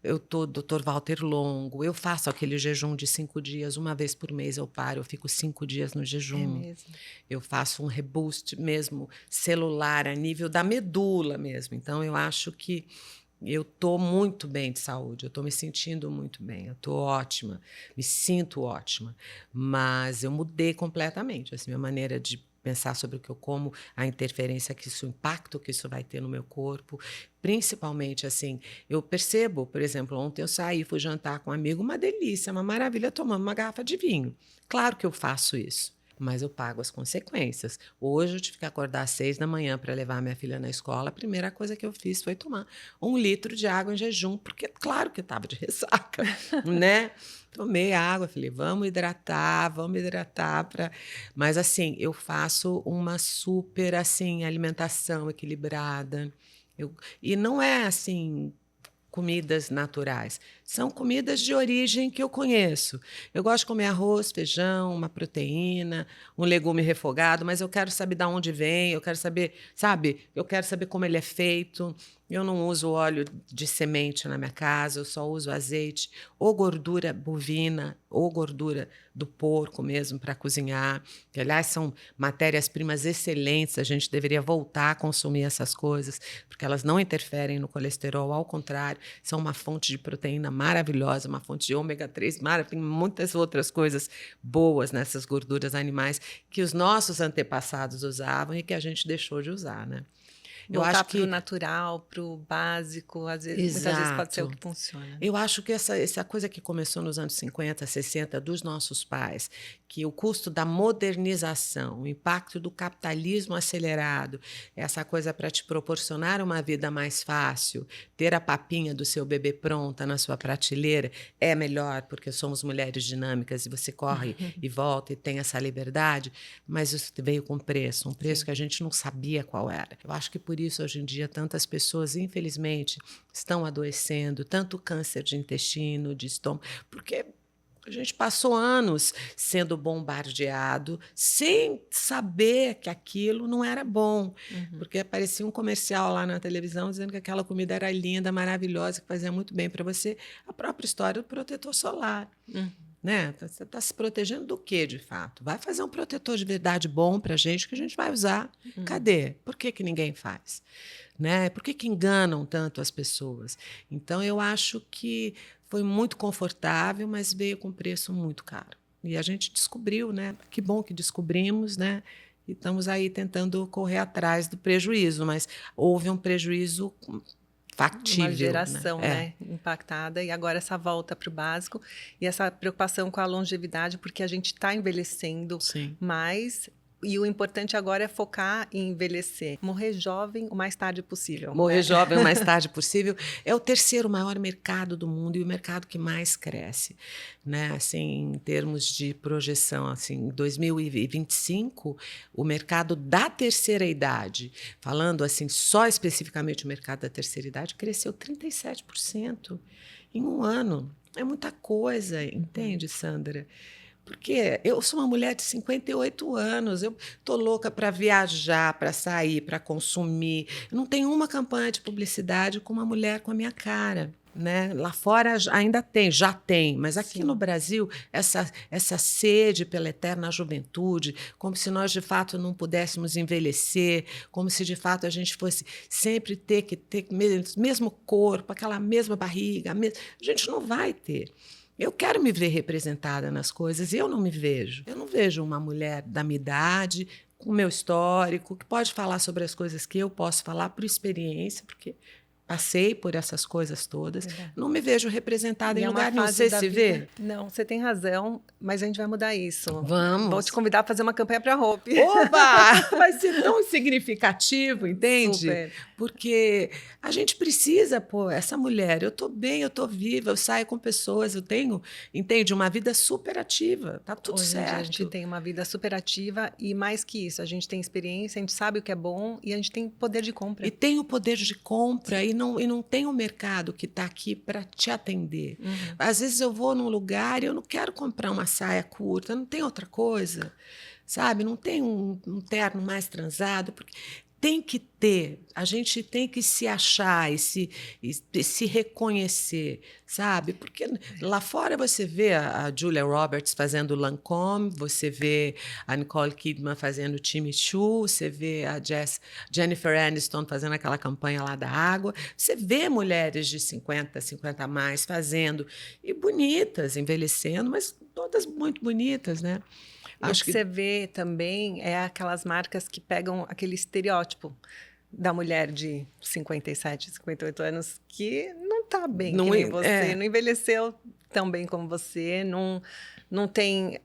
eu tô Dr. Walter Longo, eu faço aquele jejum de 5 dias, uma vez por mês eu paro, eu fico 5 dias no jejum. É mesmo. Eu faço um reboost mesmo celular, a nível da medula mesmo. Então eu acho que eu estou muito bem de saúde, eu estou me sentindo muito bem, eu estou ótima, me sinto ótima, mas eu mudei completamente assim, minha maneira de pensar sobre o que eu como, a interferência que isso, o impacto que isso vai ter no meu corpo, principalmente assim, eu percebo, por exemplo, ontem eu saí, fui jantar com um amigo, uma delícia, uma maravilha, tomando uma garrafa de vinho. Claro que eu faço isso, mas eu pago as consequências. Hoje eu tive que acordar às 6 da manhã para levar minha filha na escola. A primeira coisa que eu fiz foi tomar 1 litro de água em jejum, porque claro que eu estava de ressaca, né? Tomei água, falei, vamos hidratar para. Mas assim, eu faço uma super assim alimentação equilibrada. E não é assim comidas naturais. São comidas de origem que eu conheço. Eu gosto de comer arroz, feijão, uma proteína, um legume refogado, mas eu quero saber de onde vem, eu quero saber, sabe? Eu quero saber como ele é feito. Eu não uso óleo de semente na minha casa, eu só uso azeite ou gordura bovina ou gordura do porco mesmo para cozinhar. Que, aliás, são matérias-primas excelentes, a gente deveria voltar a consumir essas coisas, porque elas não interferem no colesterol, ao contrário, são uma fonte de proteína maravilhosa, uma fonte de ômega 3, tem muitas outras coisas boas nessas gorduras animais que os nossos antepassados usavam e que a gente deixou de usar, né? Eu acho que para o natural, para o básico, às vezes, muitas vezes pode ser o que funciona. Eu acho que essa coisa que começou nos anos 50, 60, dos nossos pais, que o custo da modernização, o impacto do capitalismo acelerado, essa coisa para te proporcionar uma vida mais fácil, ter a papinha do seu bebê pronta na sua prateleira, é melhor, porque somos mulheres dinâmicas e você corre e volta e tem essa liberdade, mas isso veio com preço, um preço que a gente não sabia qual era. Eu acho que por isso, hoje em dia, tantas pessoas, infelizmente, estão adoecendo, tanto câncer de intestino, de estômago, porque a gente passou anos sendo bombardeado sem saber que aquilo não era bom. Porque aparecia um comercial lá na televisão dizendo que aquela comida era linda, maravilhosa, que fazia muito bem para você. A própria história do protetor solar. Né? Você está se protegendo do quê, de fato? Vai fazer um protetor de verdade bom para a gente que a gente vai usar. Cadê? Por que ninguém faz? Né? Por que enganam tanto as pessoas? Então, eu acho que foi muito confortável, mas veio com preço muito caro. E a gente descobriu, né? Que bom que descobrimos, né? E estamos aí tentando correr atrás do prejuízo, mas houve um prejuízo factível. Uma geração, né, impactada, e agora essa volta para o básico e essa preocupação com a longevidade, porque a gente está envelhecendo mais. E o importante agora é focar em envelhecer. Morrer jovem o mais tarde possível. Morrer jovem o mais tarde possível. É o terceiro maior mercado do mundo e o mercado que mais cresce. Né? Assim, em termos de projeção, assim, em 2025, o mercado da terceira idade, falando assim, só especificamente o mercado da terceira idade, cresceu 37% em um ano. É muita coisa, entende, Sandra? Porque eu sou uma mulher de 58 anos, eu estou louca para viajar, para sair, para consumir. Eu não tenho uma campanha de publicidade com uma mulher com a minha cara. Né? Lá fora ainda tem, já tem, mas aqui no Brasil, essa sede pela eterna juventude, como se nós, de fato, não pudéssemos envelhecer, como se, de fato, a gente fosse sempre ter que ter o mesmo corpo, aquela mesma barriga, a gente não vai ter. Eu quero me ver representada nas coisas e eu não me vejo. Eu não vejo uma mulher da minha idade, com o meu histórico, que pode falar sobre as coisas que eu posso falar por experiência, porque passei por essas coisas todas. Não me vejo representada em lugar nenhum. Você se vê? Não, você tem razão, mas a gente vai mudar isso. Vamos. Vou te convidar a fazer uma campanha para a Hope. Oba! Vai ser tão significativo, entende? Super. Porque a gente precisa, pô, essa mulher, eu tô bem, eu tô viva, eu saio com pessoas, eu tenho, entende, uma vida super ativa, tá tudo certo. A gente tem uma vida super ativa e mais que isso, a gente tem experiência, a gente sabe o que é bom e a gente tem poder de compra. E tem o poder de compra e não tem um mercado que está aqui para te atender. Às vezes eu vou num lugar e eu não quero comprar uma saia curta, não tem outra coisa. sabe? Não tem um terno mais transado, porque a gente tem que se achar e se reconhecer, sabe? Porque lá fora você vê a Julia Roberts fazendo Lancôme, você vê a Nicole Kidman fazendo Jimmy Choo, você vê a Jennifer Aniston fazendo aquela campanha lá da água, você vê mulheres de 50 a mais fazendo, e bonitas, envelhecendo, mas todas muito bonitas, né? E o que você vê também é aquelas marcas que pegam aquele estereótipo da mulher de 57, 58 anos que não está bem que nem você, não envelheceu tão bem como você, não tem,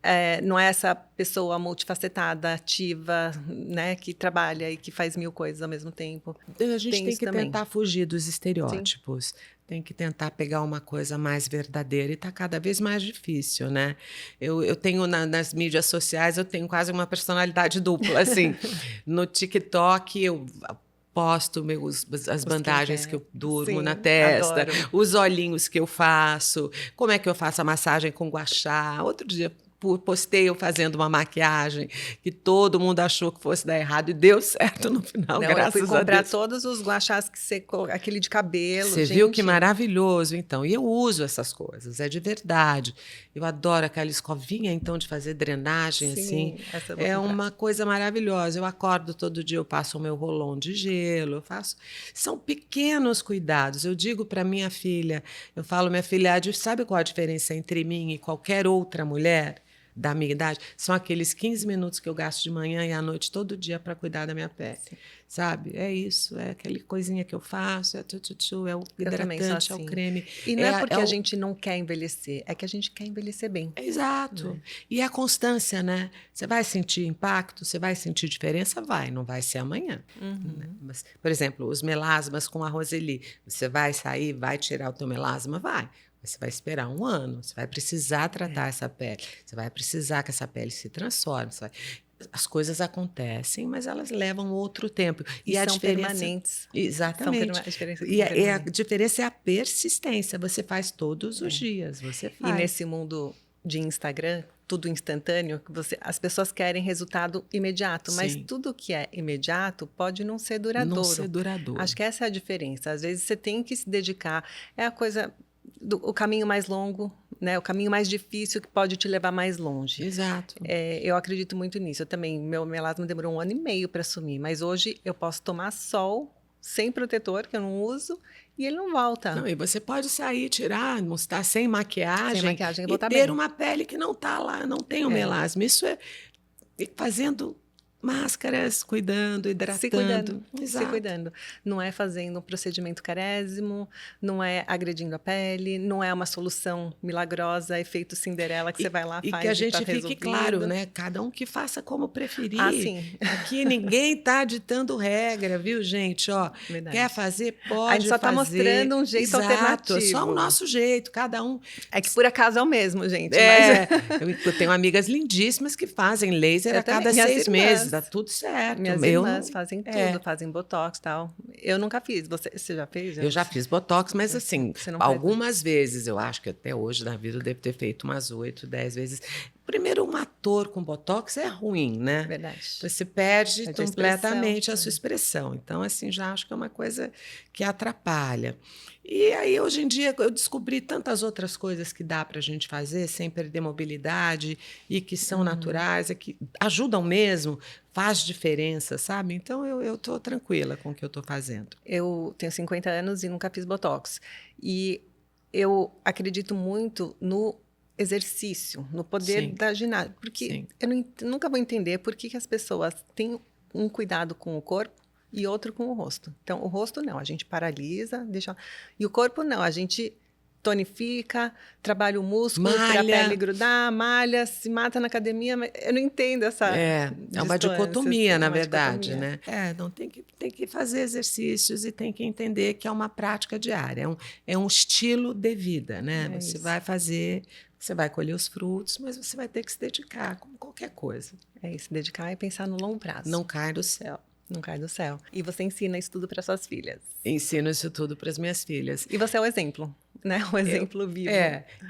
não é essa pessoa multifacetada, ativa, né, que trabalha e que faz 1000 coisas ao mesmo tempo. A gente tem que tentar fugir dos estereótipos. Sim. Tem que tentar pegar uma coisa mais verdadeira e está cada vez mais difícil, né? Eu tenho nas mídias sociais, eu tenho quase uma personalidade dupla, assim. No TikTok, eu posto as bandagens que eu durmo na testa, adoro. Os olhinhos que eu faço, como é que eu faço a massagem com guachá. Outro dia postei eu fazendo uma maquiagem que todo mundo achou que fosse dar errado e deu certo no final, graças a Deus. Eu fui comprar todos os guachás que você coloca, aquele de cabelo. Você viu que maravilhoso, então. E eu uso essas coisas, é de verdade. Eu adoro aquela escovinha, então, de fazer drenagem, sim, assim. É uma coisa maravilhosa. Eu acordo todo dia, eu passo o meu rolão de gelo, eu faço... São pequenos cuidados. Eu digo para minha filha, eu falo, minha filha, sabe qual a diferença entre mim e qualquer outra mulher da minha idade? São aqueles 15 minutos que eu gasto de manhã e à noite todo dia para cuidar da minha pele. Sim. Sabe? É isso, é aquela coisinha que eu faço, é o hidratante, é o creme. E não é porque a gente não quer envelhecer, é que a gente quer envelhecer bem. Exato. E a constância, né? Você vai sentir impacto, você vai sentir diferença? Vai, não vai ser amanhã. Né? Mas, por exemplo, os melasmas com a Roseli. Você vai sair, vai tirar o teu melasma? Vai. Você vai esperar 1 ano, você vai precisar tratar essa pele, você vai precisar que essa pele se transforme. As coisas acontecem, mas elas levam outro tempo. E a são permanentes. Exatamente. A diferença é a persistência. Você faz todos os dias, você faz. E nesse mundo de Instagram, tudo instantâneo, as pessoas querem resultado imediato, mas Sim. tudo que é imediato pode não ser duradouro. Não ser duradouro. Acho que essa é a diferença. Às vezes você tem que se dedicar, é a coisa... o caminho mais longo, né? O caminho mais difícil que pode te levar mais longe. Exato. Eu acredito muito nisso. Eu também, meu melasma demorou 1 ano e meio para sumir, mas hoje eu posso tomar sol sem protetor, que eu não uso, e ele não volta. Não, e você pode sair, tirar, mostrar sem maquiagem e ter bem. Uma pele que não está lá, não tem o melasma. Isso é fazendo... máscaras, cuidando, hidratando. Se cuidando. Não é fazendo um procedimento carésimo, não é agredindo a pele, não é uma solução milagrosa, efeito Cinderela que você vai lá, faz e que a gente fique resolvido. Claro, né? Cada um que faça como preferir. Sim. Aqui ninguém está ditando regra, viu, gente? Ó, quer fazer, pode fazer. A gente só está mostrando um jeito alternativo. Só o nosso jeito, cada um. É que por acaso é o mesmo, gente. Eu tenho amigas lindíssimas que fazem laser a cada 6 meses. Dá tudo certo. Minhas irmãs fazem tudo, fazem botox e tal. Eu nunca fiz. Você já fez? Eu já fiz botox, mas assim, algumas vezes. Eu acho que até hoje na vida eu devo ter feito umas 8, 10 vezes. Primeiro, um ator com botox é ruim, né? Verdade. Você perde completamente a sua expressão. Então, assim, já acho que é uma coisa que atrapalha. E aí, hoje em dia, eu descobri tantas outras coisas que dá para a gente fazer sem perder mobilidade e que são naturais, que ajudam mesmo, faz diferença, sabe? Então, eu estou tranquila com o que eu estou fazendo. Eu tenho 50 anos e nunca fiz botox. E eu acredito muito no exercício, no poder da ginástica. Porque eu nunca vou entender por que as pessoas têm um cuidado com o corpo e outro com o rosto. Então, o rosto não, a gente paralisa, deixa... E o corpo não, a gente tonifica, trabalha o músculo para a pele grudar, malha, se mata na academia, mas eu não entendo essa É uma dicotomia, na verdade, né? Não, tem que fazer exercícios e tem que entender que é uma prática diária, é um estilo de vida, né? Você vai fazer... Você vai colher os frutos, mas você vai ter que se dedicar, como qualquer coisa. Se dedicar e pensar no longo prazo. Não cai do céu. Não cai do céu. E você ensina isso tudo para suas filhas. Ensino isso tudo para as minhas filhas. E você é o exemplo, né? O exemplo vivo.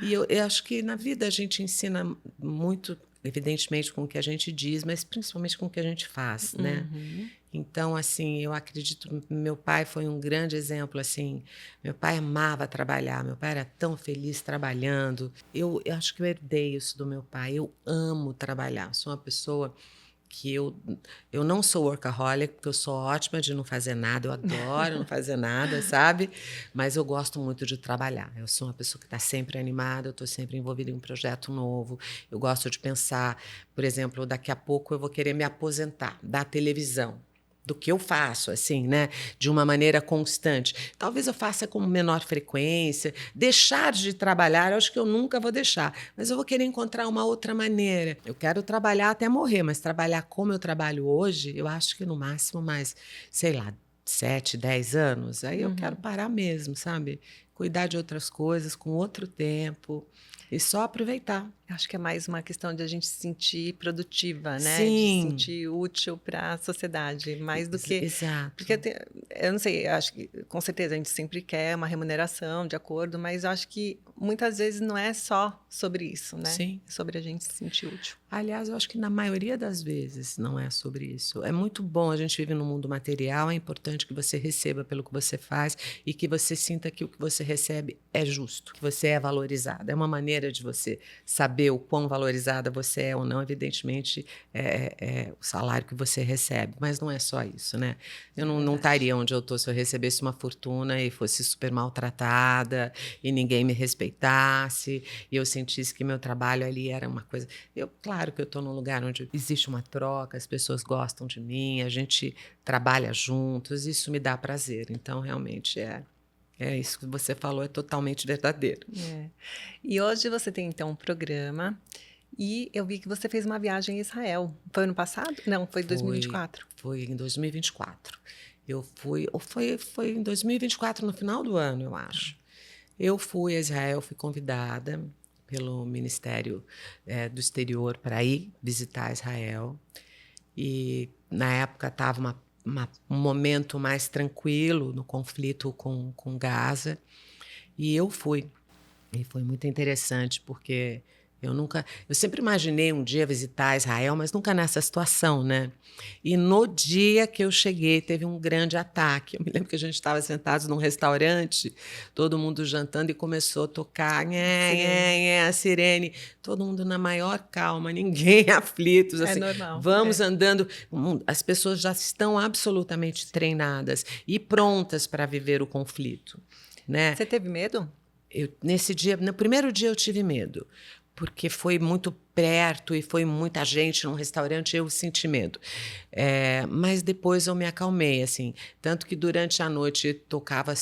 E eu acho que na vida a gente ensina muito evidentemente, com o que a gente diz, mas principalmente com o que a gente faz, né? Uhum. Então, assim, eu acredito, meu pai foi um grande exemplo, assim, meu pai amava trabalhar, meu pai era tão feliz trabalhando. Eu acho que eu herdei isso do meu pai, eu amo trabalhar, sou uma pessoa que eu não sou workaholic, porque eu sou ótima de não fazer nada, eu adoro não fazer nada, sabe? Mas eu gosto muito de trabalhar. Eu sou uma pessoa que está sempre animada, eu estou sempre envolvida em um projeto novo. Eu gosto de pensar, por exemplo, daqui a pouco eu vou querer me aposentar da televisão. Do que eu faço, assim, né? De uma maneira constante. Talvez eu faça com menor frequência. Deixar de trabalhar, eu acho que eu nunca vou deixar. Mas eu vou querer encontrar uma outra maneira. Eu quero trabalhar até morrer, mas trabalhar como eu trabalho hoje, eu acho que no máximo mais, sei lá, 7, 10 anos. Aí eu quero Uhum. parar mesmo, sabe? Cuidar de outras coisas com outro tempo e só aproveitar. Acho que é mais uma questão de a gente se sentir produtiva, né? De se Sim, sentir útil para a sociedade, mais do que. Porque exato. eu não sei, eu acho que com certeza a gente sempre quer uma remuneração de acordo, mas eu acho que muitas vezes não é só sobre isso, né? Sim. É sobre a gente se sentir útil. Aliás, eu acho que na maioria das vezes não é sobre isso. É muito bom, a gente vive num mundo material, é importante que você receba pelo que você faz e que você sinta que o que você recebe é justo, que você é valorizada. É uma maneira de você saber o quão valorizada você é ou não, evidentemente, é o salário que você recebe. Mas não é só isso, né? Eu É não verdade. estaria onde eu estou se eu recebesse uma fortuna e fosse super maltratada e ninguém me respeitasse e eu sentisse que meu trabalho ali era uma coisa. Claro que eu estou num lugar onde existe uma troca, as pessoas gostam de mim, a gente trabalha juntos, isso me dá prazer. Então, realmente, é isso que você falou, é totalmente verdadeiro. É. E hoje você tem então um programa e eu vi que você fez uma viagem em Israel. Foi ano passado? Não, foi Foi, 2024. foi em 2024. Eu fui, ou foi em 2024, no final do ano, eu acho. Eu fui a Israel, fui convidada pelo Ministério do Exterior para ir visitar Israel. E na época estava um momento mais tranquilo no conflito com Gaza. E eu fui. E foi muito interessante, porque eu sempre imaginei um dia visitar Israel, mas nunca nessa situação, né? E no dia que eu cheguei, teve um grande ataque. Eu me lembro que a gente estava sentados num restaurante, todo mundo jantando, e começou a tocar nhé, Sirene. nhé, nhé, a sirene. Todo mundo na maior calma, ninguém aflitos, É assim, normal. vamos É. andando. As pessoas já estão absolutamente treinadas e prontas para viver o conflito, né? Você teve medo? Nesse dia, no primeiro dia eu tive medo, porque foi muito perto e foi muita gente num restaurante, eu senti medo. Mas depois eu me acalmei, assim, tanto que durante a noite tocava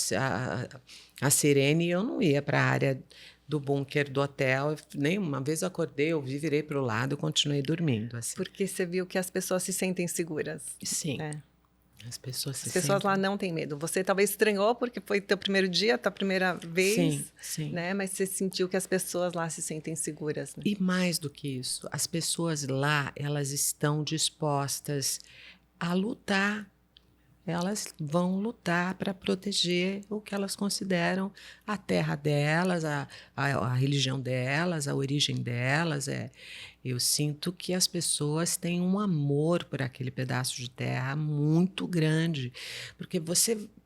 a sirene e eu não ia para a área do bunker do hotel. Nem uma vez eu acordei, eu virei para o lado e continuei dormindo, assim. Porque você viu que as pessoas se sentem seguras. Sim, É. as pessoas As se pessoas lá sentem. não têm medo. Você talvez estranhou porque foi teu primeiro dia, tua primeira Sim, vez, sim. né? Mas você sentiu que as pessoas lá se sentem seguras, né? E mais do que isso, as pessoas lá, elas estão dispostas a lutar. Elas vão lutar para proteger o que elas consideram a terra delas, a religião delas, a origem delas. Eu sinto que as pessoas têm um amor por aquele pedaço de terra muito grande. Porque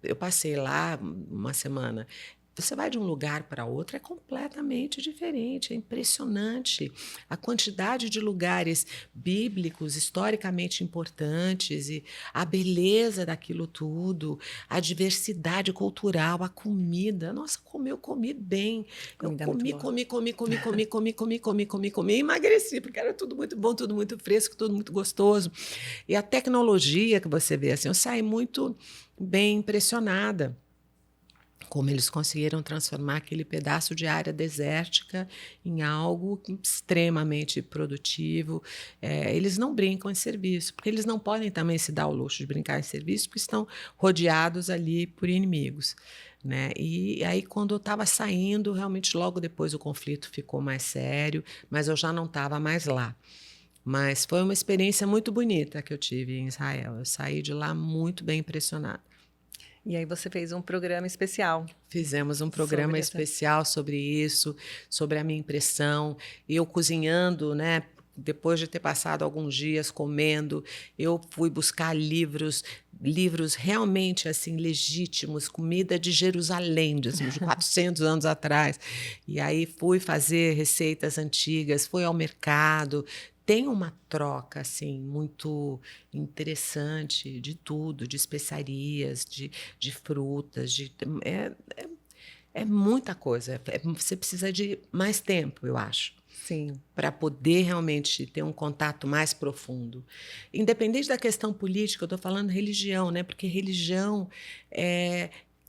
eu passei lá uma semana. Você vai de um lugar para outro, é completamente diferente, é impressionante. A quantidade de lugares bíblicos, historicamente importantes, e a beleza daquilo tudo, a diversidade cultural, a comida. Nossa, eu comi bem. Eu Comida é muito boa. comi e emagreci, porque era tudo muito bom, tudo muito fresco, tudo muito gostoso. E a tecnologia que você vê, assim, eu saí muito bem impressionada como eles conseguiram transformar aquele pedaço de área desértica em algo extremamente produtivo. Eles não brincam em serviço, porque eles não podem também se dar o luxo de brincar em serviço, porque estão rodeados ali por inimigos, né? E aí, quando eu estava saindo, realmente logo depois o conflito ficou mais sério, mas eu já não estava mais lá. Mas foi uma experiência muito bonita que eu tive em Israel. Eu saí de lá muito bem impressionada. E aí você fez um programa especial Fizemos um programa sobre essa. especial sobre isso, sobre a minha impressão. Eu cozinhando, né? depois de ter passado alguns dias comendo, eu fui buscar livros realmente assim legítimos, comida de Jerusalém, de 400 anos atrás. E aí fui fazer receitas antigas, fui ao mercado. Tem uma troca assim muito interessante de tudo, de especiarias, de frutas, é muita coisa. Você precisa de mais tempo, eu acho, Sim. para poder realmente ter um contato mais profundo. Independente da questão política, eu estou falando religião, né? Porque religião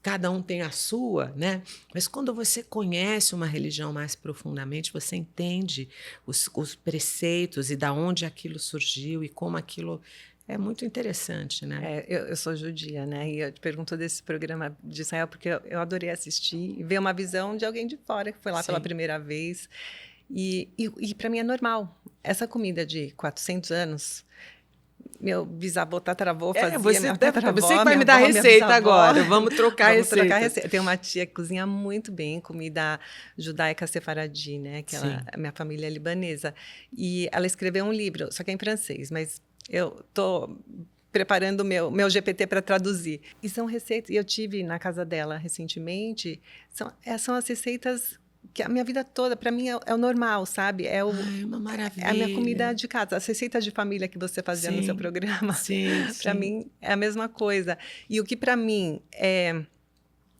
cada um tem a sua, né? Mas quando você conhece uma religião mais profundamente, você entende os preceitos e da onde aquilo surgiu e como aquilo é muito interessante, né? Eu sou judia, né? E eu te pergunto desse programa de Israel porque eu adorei assistir e ver uma visão de alguém de fora que foi lá pela primeira vez. E para mim é normal. Essa comida de 400 anos, meu bisavô, tataravô fazia, minha tataravó, você que vai minha me dar avó, minha receita bisavó. agora. Vamos trocar Vamos trocar receita. receita. Tem uma tia que cozinha muito bem, comida judaica sefaradi, né? Que minha família é libanesa. E ela escreveu um livro, só que é em francês, mas eu tô preparando o meu GPT para traduzir. E são receitas, e eu tive na casa dela recentemente, são as receitas que a minha vida toda, para mim, é o normal, sabe? É uma maravilha. É a minha comida de casa. As receitas de família que você fazia no seu programa, para mim, é a mesma coisa. E o que para mim é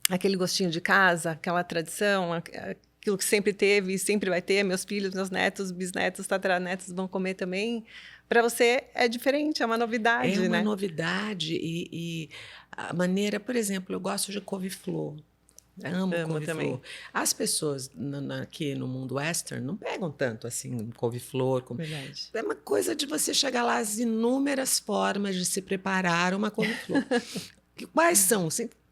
aquele gostinho de casa, aquela tradição, aquilo que sempre teve e sempre vai ter, meus filhos, meus netos, bisnetos, tataranetos vão comer também, para você é diferente, é uma novidade, né? É uma novidade e a maneira, por exemplo, eu gosto de couve-flor. Amo couve-flor também. As pessoas aqui no mundo western não pegam tanto assim couve-flor. Verdade. É uma coisa de você chegar lá, as inúmeras formas de se preparar uma couve-flor. Quais são?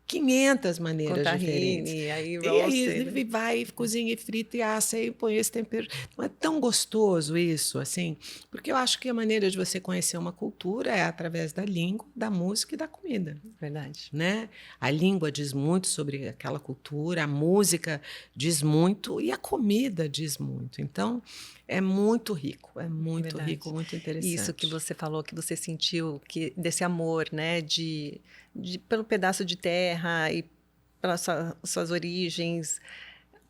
500 maneiras diferentes. Aí vai, cozinha e frita e assa e põe esse tempero. Não é tão gostoso isso, assim, porque eu acho que a maneira de você conhecer uma cultura é através da língua, da música e da comida. Verdade. Né? A língua diz muito sobre aquela cultura, a música diz muito e a comida diz muito. Então, é muito rico, rico, muito interessante. Isso que você falou, que você sentiu desse amor, né, pelo pedaço de terra e pelas suas origens.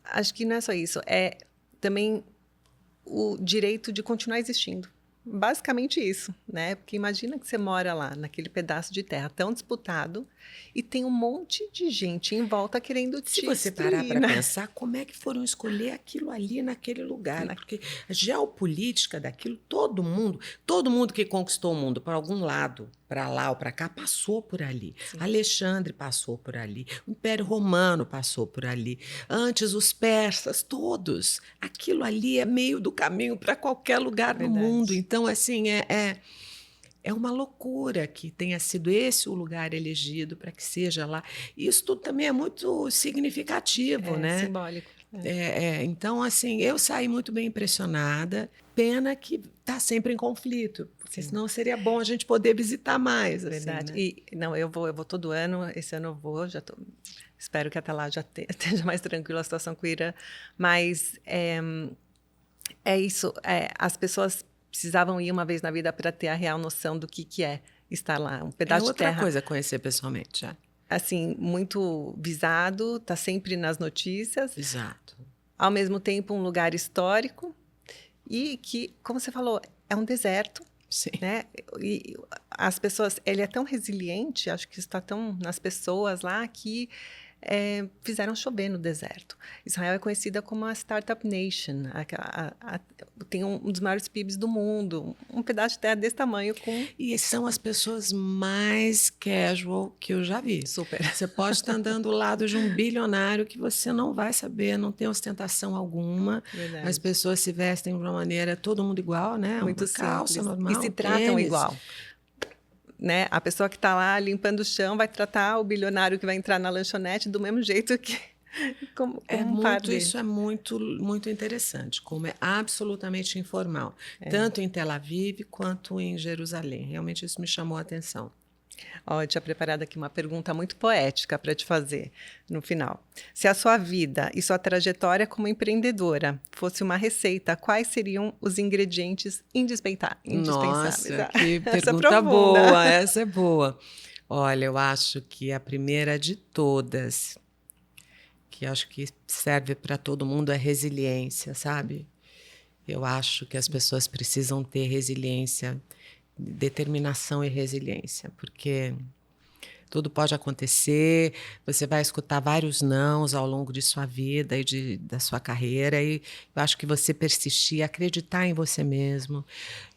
Acho que não é só isso, é também o direito de continuar existindo. Basicamente isso, né? Porque imagina que você mora lá, naquele pedaço de terra tão disputado e tem um monte de gente em volta querendo te destruir. Se você parar para pensar, como é que foram escolher aquilo ali naquele lugar? Porque a geopolítica daquilo, todo mundo que conquistou o mundo por algum lado, para lá ou para cá, passou por ali. Sim. Alexandre passou por ali, o Império Romano passou por ali, antes os persas, todos. Aquilo ali é meio do caminho para qualquer lugar do mundo. Então, assim, é uma loucura que tenha sido esse o lugar elegido para que seja lá. Isso tudo também é muito significativo, né? Simbólico. Então, assim, eu saí muito bem impressionada. Pena que está sempre em conflito, porque senão seria bom a gente poder visitar mais. Verdade. Assim, né? Eu vou todo ano, esse ano eu vou, espero que até lá já esteja mais tranquila a situação com o Irã, mas é isso, as pessoas precisavam ir uma vez na vida para ter a real noção do que é estar lá, um pedaço de terra. É outra coisa conhecer pessoalmente, já. Assim, muito visado, está sempre nas notícias. Exato. Ao mesmo tempo, um lugar histórico e que, como você falou, é um deserto. Sim. Né? E as pessoas, ele é tão resiliente, acho que está tão nas pessoas lá que fizeram chover no deserto. Israel é conhecida como a Startup Nation. Tem um dos maiores PIBs do mundo, um pedaço de terra desse tamanho. E são as pessoas mais casual que eu já vi. Super. Você pode estar andando ao lado de um bilionário que você não vai saber, não tem ostentação alguma. Verdade. As pessoas se vestem de uma maneira, todo mundo igual, né? Muito uma calça simples. normal, e se tratam igual. Né? A pessoa que está lá limpando o chão vai tratar o bilionário que vai entrar na lanchonete do mesmo jeito que como um par dele. Isso é muito, muito interessante, como é absolutamente informal, tanto em Tel Aviv quanto em Jerusalém. Realmente isso me chamou a atenção. Ó, eu tinha preparado aqui uma pergunta muito poética para te fazer no final. Se a sua vida e sua trajetória como empreendedora fosse uma receita, quais seriam os ingredientes indispensáveis? Nossa, que Essa é pergunta profunda. boa, essa é boa. Olha, eu acho que a primeira de todas, que acho que serve para todo mundo, é resiliência, sabe? Eu acho que as pessoas precisam ter resiliência, determinação e resiliência, porque tudo pode acontecer, você vai escutar vários nãos ao longo de sua vida e da sua carreira, e eu acho que você persistir, acreditar em você mesmo.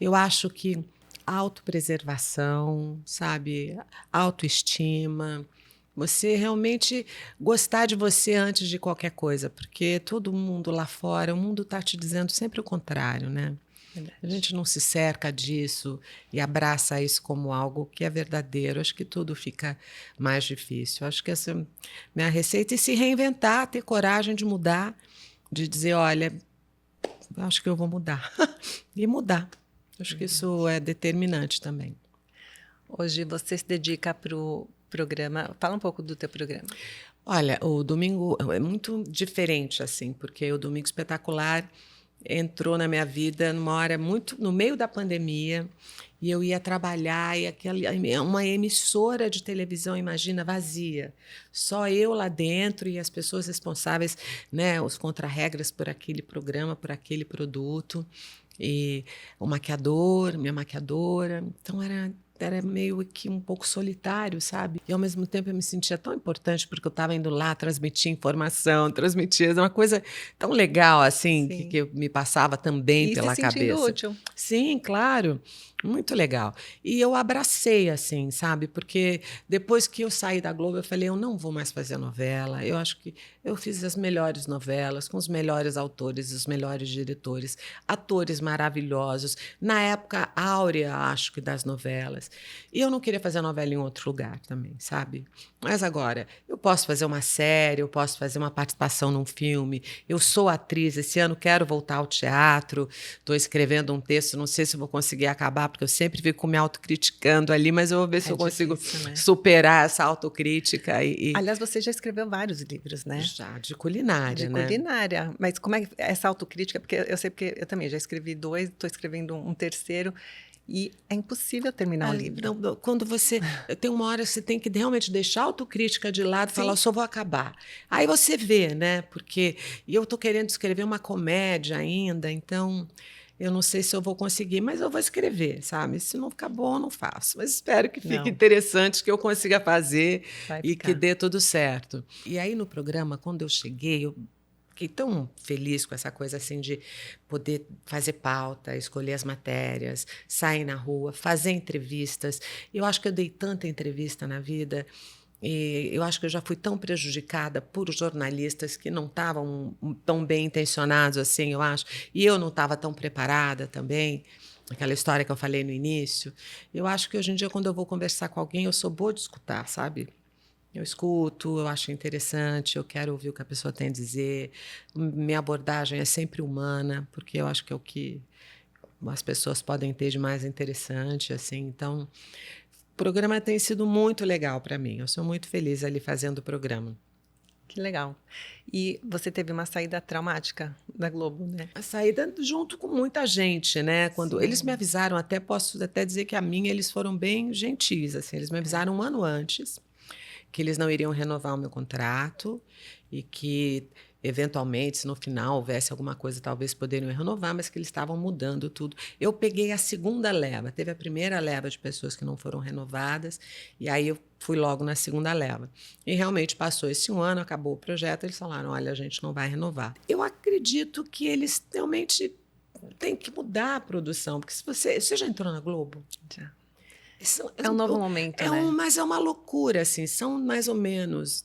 Eu acho que autopreservação, sabe? Autoestima, você realmente gostar de você antes de qualquer coisa, porque todo mundo lá fora, o mundo está te dizendo sempre o contrário, né? A Verdade. gente não se cerca disso e abraça isso como algo que é verdadeiro. Acho que tudo fica mais difícil. Acho que essa é a minha receita. E se reinventar, ter coragem de mudar, de dizer, olha, acho que eu vou mudar. E mudar. Acho que isso é determinante também. Hoje você se dedica para o programa. Fala um pouco do teu programa. Olha, o Domingo é muito diferente, assim, porque o Domingo Espetacular entrou na minha vida numa hora muito no meio da pandemia, e eu ia trabalhar e uma emissora de televisão, imagina, vazia, só eu lá dentro e as pessoas responsáveis, né, os contra-regras por aquele programa, por aquele produto, e o maquiador, minha maquiadora, então era meio que um pouco solitário, sabe? E ao mesmo tempo eu me sentia tão importante porque eu estava indo lá transmitir informação, transmitir uma coisa tão legal assim Sim. que me passava também E se pela sentindo cabeça. útil. Sim, claro, muito legal. E eu abracei assim, sabe? Porque depois que eu saí da Globo, eu falei, eu não vou mais fazer novela. Eu acho que eu fiz as melhores novelas com os melhores autores, os melhores diretores, atores maravilhosos. Na época áurea, acho que das novelas. E eu não queria fazer novela em outro lugar também, sabe? Mas agora, eu posso fazer uma série, eu posso fazer uma participação num filme. Eu sou atriz, esse ano quero voltar ao teatro. Estou escrevendo um texto, não sei se vou conseguir acabar, porque eu sempre fico me autocriticando ali, mas eu vou ver se É eu consigo difícil, né? superar essa autocrítica Aliás, você já escreveu vários livros, né? já de culinária, De né? culinária. Mas como é que essa autocrítica? Porque eu sei, porque eu também já escrevi 2, estou escrevendo um terceiro, e é impossível terminar o Ah, livro. não, quando você tem uma hora que você tem que realmente deixar a autocrítica de lado e falar, Sim. eu só vou acabar. Aí você vê, né? Porque e eu estou querendo escrever uma comédia ainda, então eu não sei se eu vou conseguir, mas eu vou escrever, sabe? Se não ficar bom, eu não faço. Mas espero que fique Não, interessante, que eu consiga fazer vai e que ficar. dê tudo certo. E aí no programa, quando eu cheguei, eu fiquei tão feliz com essa coisa assim de poder fazer pauta, escolher as matérias, sair na rua, fazer entrevistas. Eu acho que eu dei tanta entrevista na vida e eu acho que eu já fui tão prejudicada por jornalistas que não estavam tão bem intencionados assim, eu acho, e eu não estava tão preparada também. Aquela história que eu falei no início. Eu acho que hoje em dia, quando eu vou conversar com alguém, eu sou boa de escutar, sabe? Eu escuto, eu acho interessante, eu quero ouvir o que a pessoa tem a dizer. Minha abordagem é sempre humana, porque eu acho que é o que as pessoas podem ter de mais interessante, assim. Então, o programa tem sido muito legal para mim. Eu sou muito feliz ali fazendo o programa. Que legal. E você teve uma saída traumática da Globo, né? A saída junto com muita gente, né? Quando Sim. eles me avisaram, posso até dizer que a minha eles foram bem gentis, assim. Eles me avisaram um ano antes que eles não iriam renovar o meu contrato e que, eventualmente, se no final houvesse alguma coisa, talvez poderiam renovar, mas que eles estavam mudando tudo. Eu peguei a segunda leva. Teve a primeira leva de pessoas que não foram renovadas, e aí eu fui logo na segunda leva. E realmente passou esse um ano, acabou o projeto, eles falaram, olha, a gente não vai renovar. Eu acredito que eles realmente têm que mudar a produção, porque se você já entrou na Globo? Já. É um novo momento, né? Mas é uma loucura, assim. São mais ou menos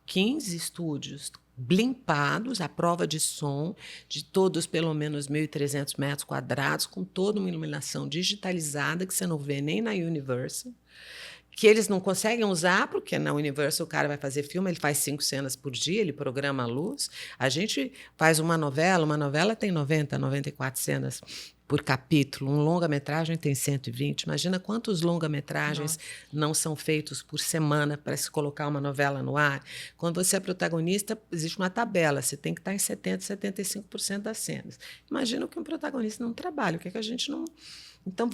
15 estúdios blimpados, à prova de som, de todos pelo menos 1.300 metros quadrados, com toda uma iluminação digitalizada que você não vê nem na Universal, que eles não conseguem usar, porque na Universal o cara vai fazer filme, ele faz 5 cenas por dia, ele programa a luz. A gente faz uma novela tem 90, 94 cenas por capítulo. Um longa-metragem tem 120. Imagina quantos longa-metragens não são feitos por semana para se colocar uma novela no ar. Quando você é protagonista, existe uma tabela. Você tem que estar em 70%, 75% das cenas. Imagina o que um protagonista não trabalha. O que é que a gente não... Então,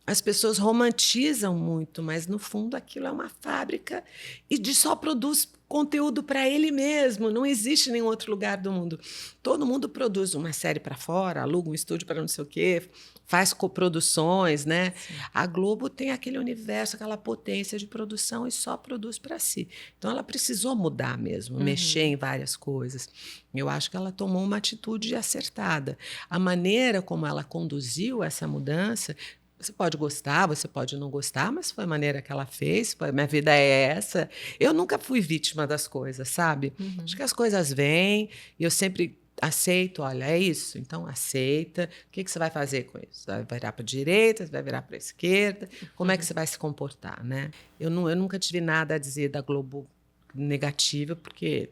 as pessoas romantizam muito, mas, no fundo, aquilo é uma fábrica e só produz conteúdo para ele mesmo. Não existe em nenhum outro lugar do mundo. Todo mundo produz uma série para fora, aluga um estúdio para não sei o quê, faz coproduções, né? Sim. A Globo tem aquele universo, aquela potência de produção e só produz para si. Então, ela precisou mudar mesmo, mexer em várias coisas. Eu acho que ela tomou uma atitude acertada. A maneira como ela conduziu essa mudança, você pode gostar, você pode não gostar, mas foi a maneira que ela fez, minha vida é essa. Eu nunca fui vítima das coisas, sabe? Acho que as coisas vêm e eu sempre aceito, olha, é isso, então aceita. O que você vai fazer com isso? Vai virar para a direita, vai virar para a esquerda? Como é que você vai se comportar, né? Eu nunca tive nada a dizer da Globo negativa, porque...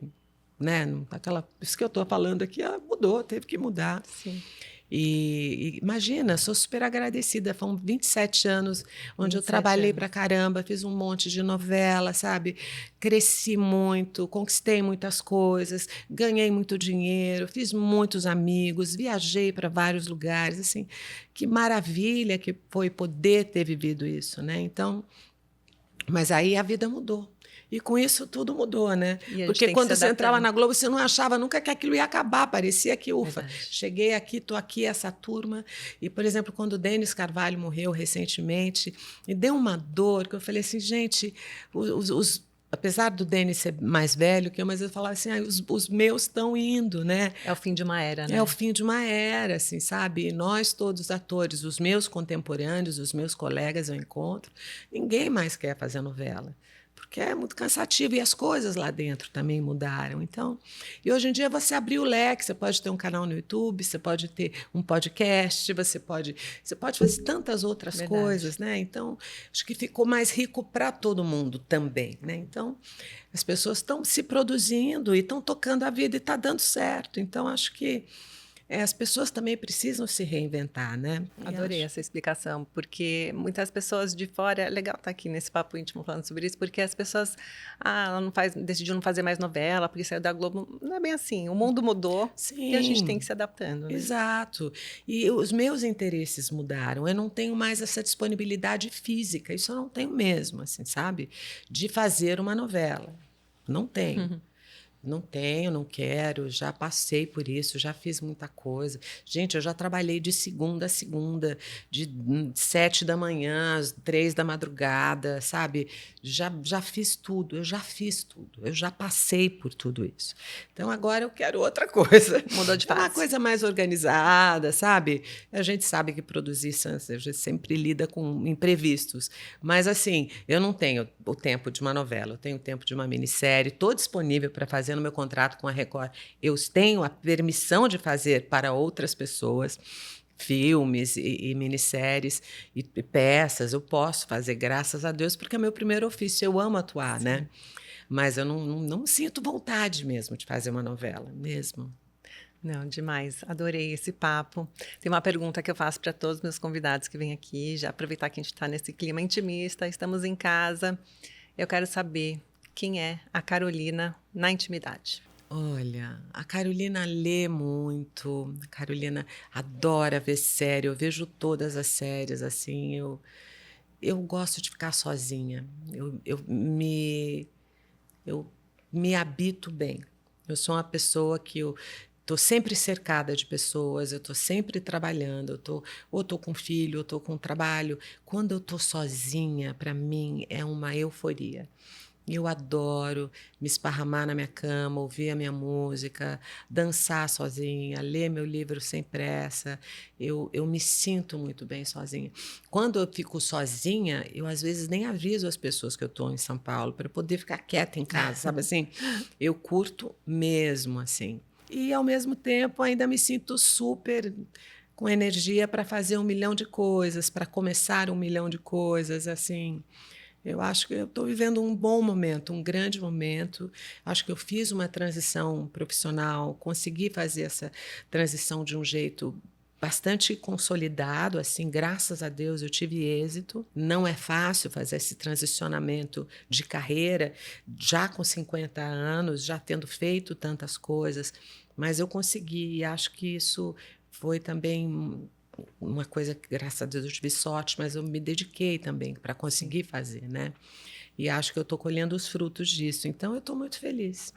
né, isso que eu estou falando aqui, ela mudou, teve que mudar. Sim. E imagina, sou super agradecida. Foram 27 anos onde eu 27 trabalhei anos. pra caramba, fiz um monte de novela, sabe? Cresci muito, conquistei muitas coisas, ganhei muito dinheiro, fiz muitos amigos, viajei para vários lugares. Assim, que maravilha que foi poder ter vivido isso, né? Então, mas aí a vida mudou. E com isso tudo mudou, né? E a gente Porque tem que quando se você entrava adaptando. na Globo, você não achava nunca que aquilo ia acabar. Parecia que, ufa, Verdade. cheguei aqui, estou aqui, essa turma. E, por exemplo, quando o Denis Carvalho morreu recentemente, me deu uma dor, que eu falei assim, gente, apesar do Denis ser mais velho que eu, mas eu falava assim, os meus estão indo, né? É o fim de uma era, né? É o fim de uma era, assim, sabe? E nós, todos os atores, os meus contemporâneos, os meus colegas eu encontro, ninguém mais quer fazer novela, porque é muito cansativo e as coisas lá dentro também mudaram. Então, e hoje em dia você abriu o leque, você pode ter um canal no YouTube, você pode ter um podcast, você pode fazer tantas outras Verdade. coisas, né? Então, acho que ficou mais rico para todo mundo também, né? Então, as pessoas estão se produzindo e estão tocando a vida e está dando certo. Então, acho que as pessoas também precisam se reinventar, né? Adorei essa explicação, porque muitas pessoas de fora... É legal estar aqui nesse Papo Íntimo falando sobre isso, porque as pessoas... ela decidiu não fazer mais novela, porque saiu da Globo. Não é bem assim. O mundo mudou. Sim, e a gente tem que se adaptando, né? Exato. E os meus interesses mudaram. Eu não tenho mais essa disponibilidade física. Isso eu não tenho mesmo, assim, sabe? De fazer uma novela. Não tenho. Não tenho, não quero, já passei por isso, já fiz muita coisa. Gente, eu já trabalhei de segunda a segunda, de 7 da manhã às 3 da madrugada, sabe? Já fiz tudo, eu já passei por tudo isso. Então, agora eu quero outra coisa. Mudou de fase. Uma coisa mais organizada, sabe? A gente sabe que produzir, a gente sempre lida com imprevistos. Mas, assim, eu não tenho o tempo de uma novela, eu tenho o tempo de uma minissérie, estou disponível para fazer no meu contrato com a Record. Eu tenho a permissão de fazer para outras pessoas filmes e minisséries e peças. Eu posso fazer, graças a Deus, porque é meu primeiro ofício. Eu amo atuar, né? Mas eu não sinto vontade mesmo de fazer uma novela, mesmo. Não, demais. Adorei esse papo. Tem uma pergunta que eu faço para todos os meus convidados que vêm aqui, já aproveitar que a gente está nesse clima intimista, estamos em casa. Eu quero saber quem é a Carolina na intimidade. Olha, a Carolina lê muito, a Carolina adora ver série, eu vejo todas as séries, assim, eu gosto de ficar sozinha, eu me habito bem. Eu sou uma pessoa que eu estou sempre cercada de pessoas, eu estou sempre trabalhando, ou estou com filho, ou estou com trabalho. Quando eu estou sozinha, para mim, é uma euforia. Eu adoro me esparramar na minha cama, ouvir a minha música, dançar sozinha, ler meu livro sem pressa. Eu me sinto muito bem sozinha. Quando eu fico sozinha, eu às vezes nem aviso as pessoas que eu estou em São Paulo para poder ficar quieta em casa, sabe assim? Eu curto mesmo, assim. E, ao mesmo tempo, ainda me sinto super com energia para fazer 1 milhão de coisas, para começar 1 milhão de coisas, assim... Eu acho que eu estou vivendo um bom momento, um grande momento. Acho que eu fiz uma transição profissional, consegui fazer essa transição de um jeito bastante consolidado, assim, graças a Deus eu tive êxito. Não é fácil fazer esse transicionamento de carreira, já com 50 anos, já tendo feito tantas coisas, mas eu consegui, e acho que isso foi também uma coisa que, graças a Deus, eu tive sorte, mas eu me dediquei também para conseguir fazer, né? E acho que eu estou colhendo os frutos disso, então eu estou muito feliz.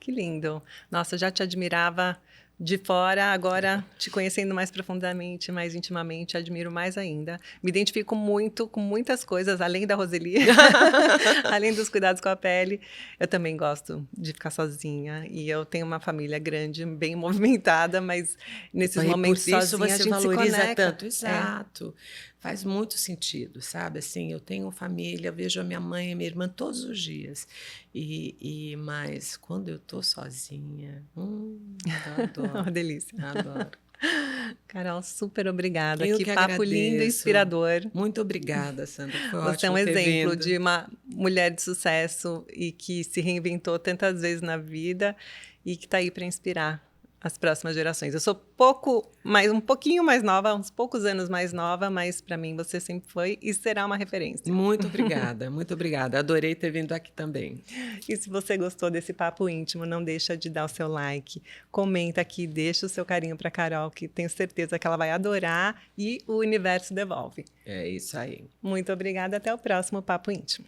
Que lindo. Nossa, eu já te admirava de fora, agora te conhecendo mais profundamente, mais intimamente, admiro mais ainda. Me identifico muito com muitas coisas, além da Roseli, além dos cuidados com a pele. Eu também gosto de ficar sozinha e eu tenho uma família grande, bem movimentada, mas nesses momentos por isso sozinha a você gente se valoriza conecta. tanto. Exato. Faz muito sentido, sabe? Assim, eu tenho família, eu vejo a minha mãe e a minha irmã todos os dias. Mas quando eu tô sozinha, eu Uma adoro, delícia. adoro. Carol, super obrigada. Eu Que que papo lindo e agradeço. inspirador. Muito obrigada, Sandra. Foi Você é um ótimo ter exemplo vindo. de uma mulher de sucesso e que se reinventou tantas vezes na vida e que está aí para inspirar as próximas gerações. Eu sou um pouquinho mais nova, uns poucos anos mais nova, mas para mim você sempre foi e será uma referência. Muito obrigada, muito obrigada. Adorei ter vindo aqui também. E se você gostou desse papo íntimo, não deixa de dar o seu like, comenta aqui, deixa o seu carinho para Carol, que tenho certeza que ela vai adorar e o universo devolve. É isso aí. Muito obrigada, até o próximo Papo Íntimo.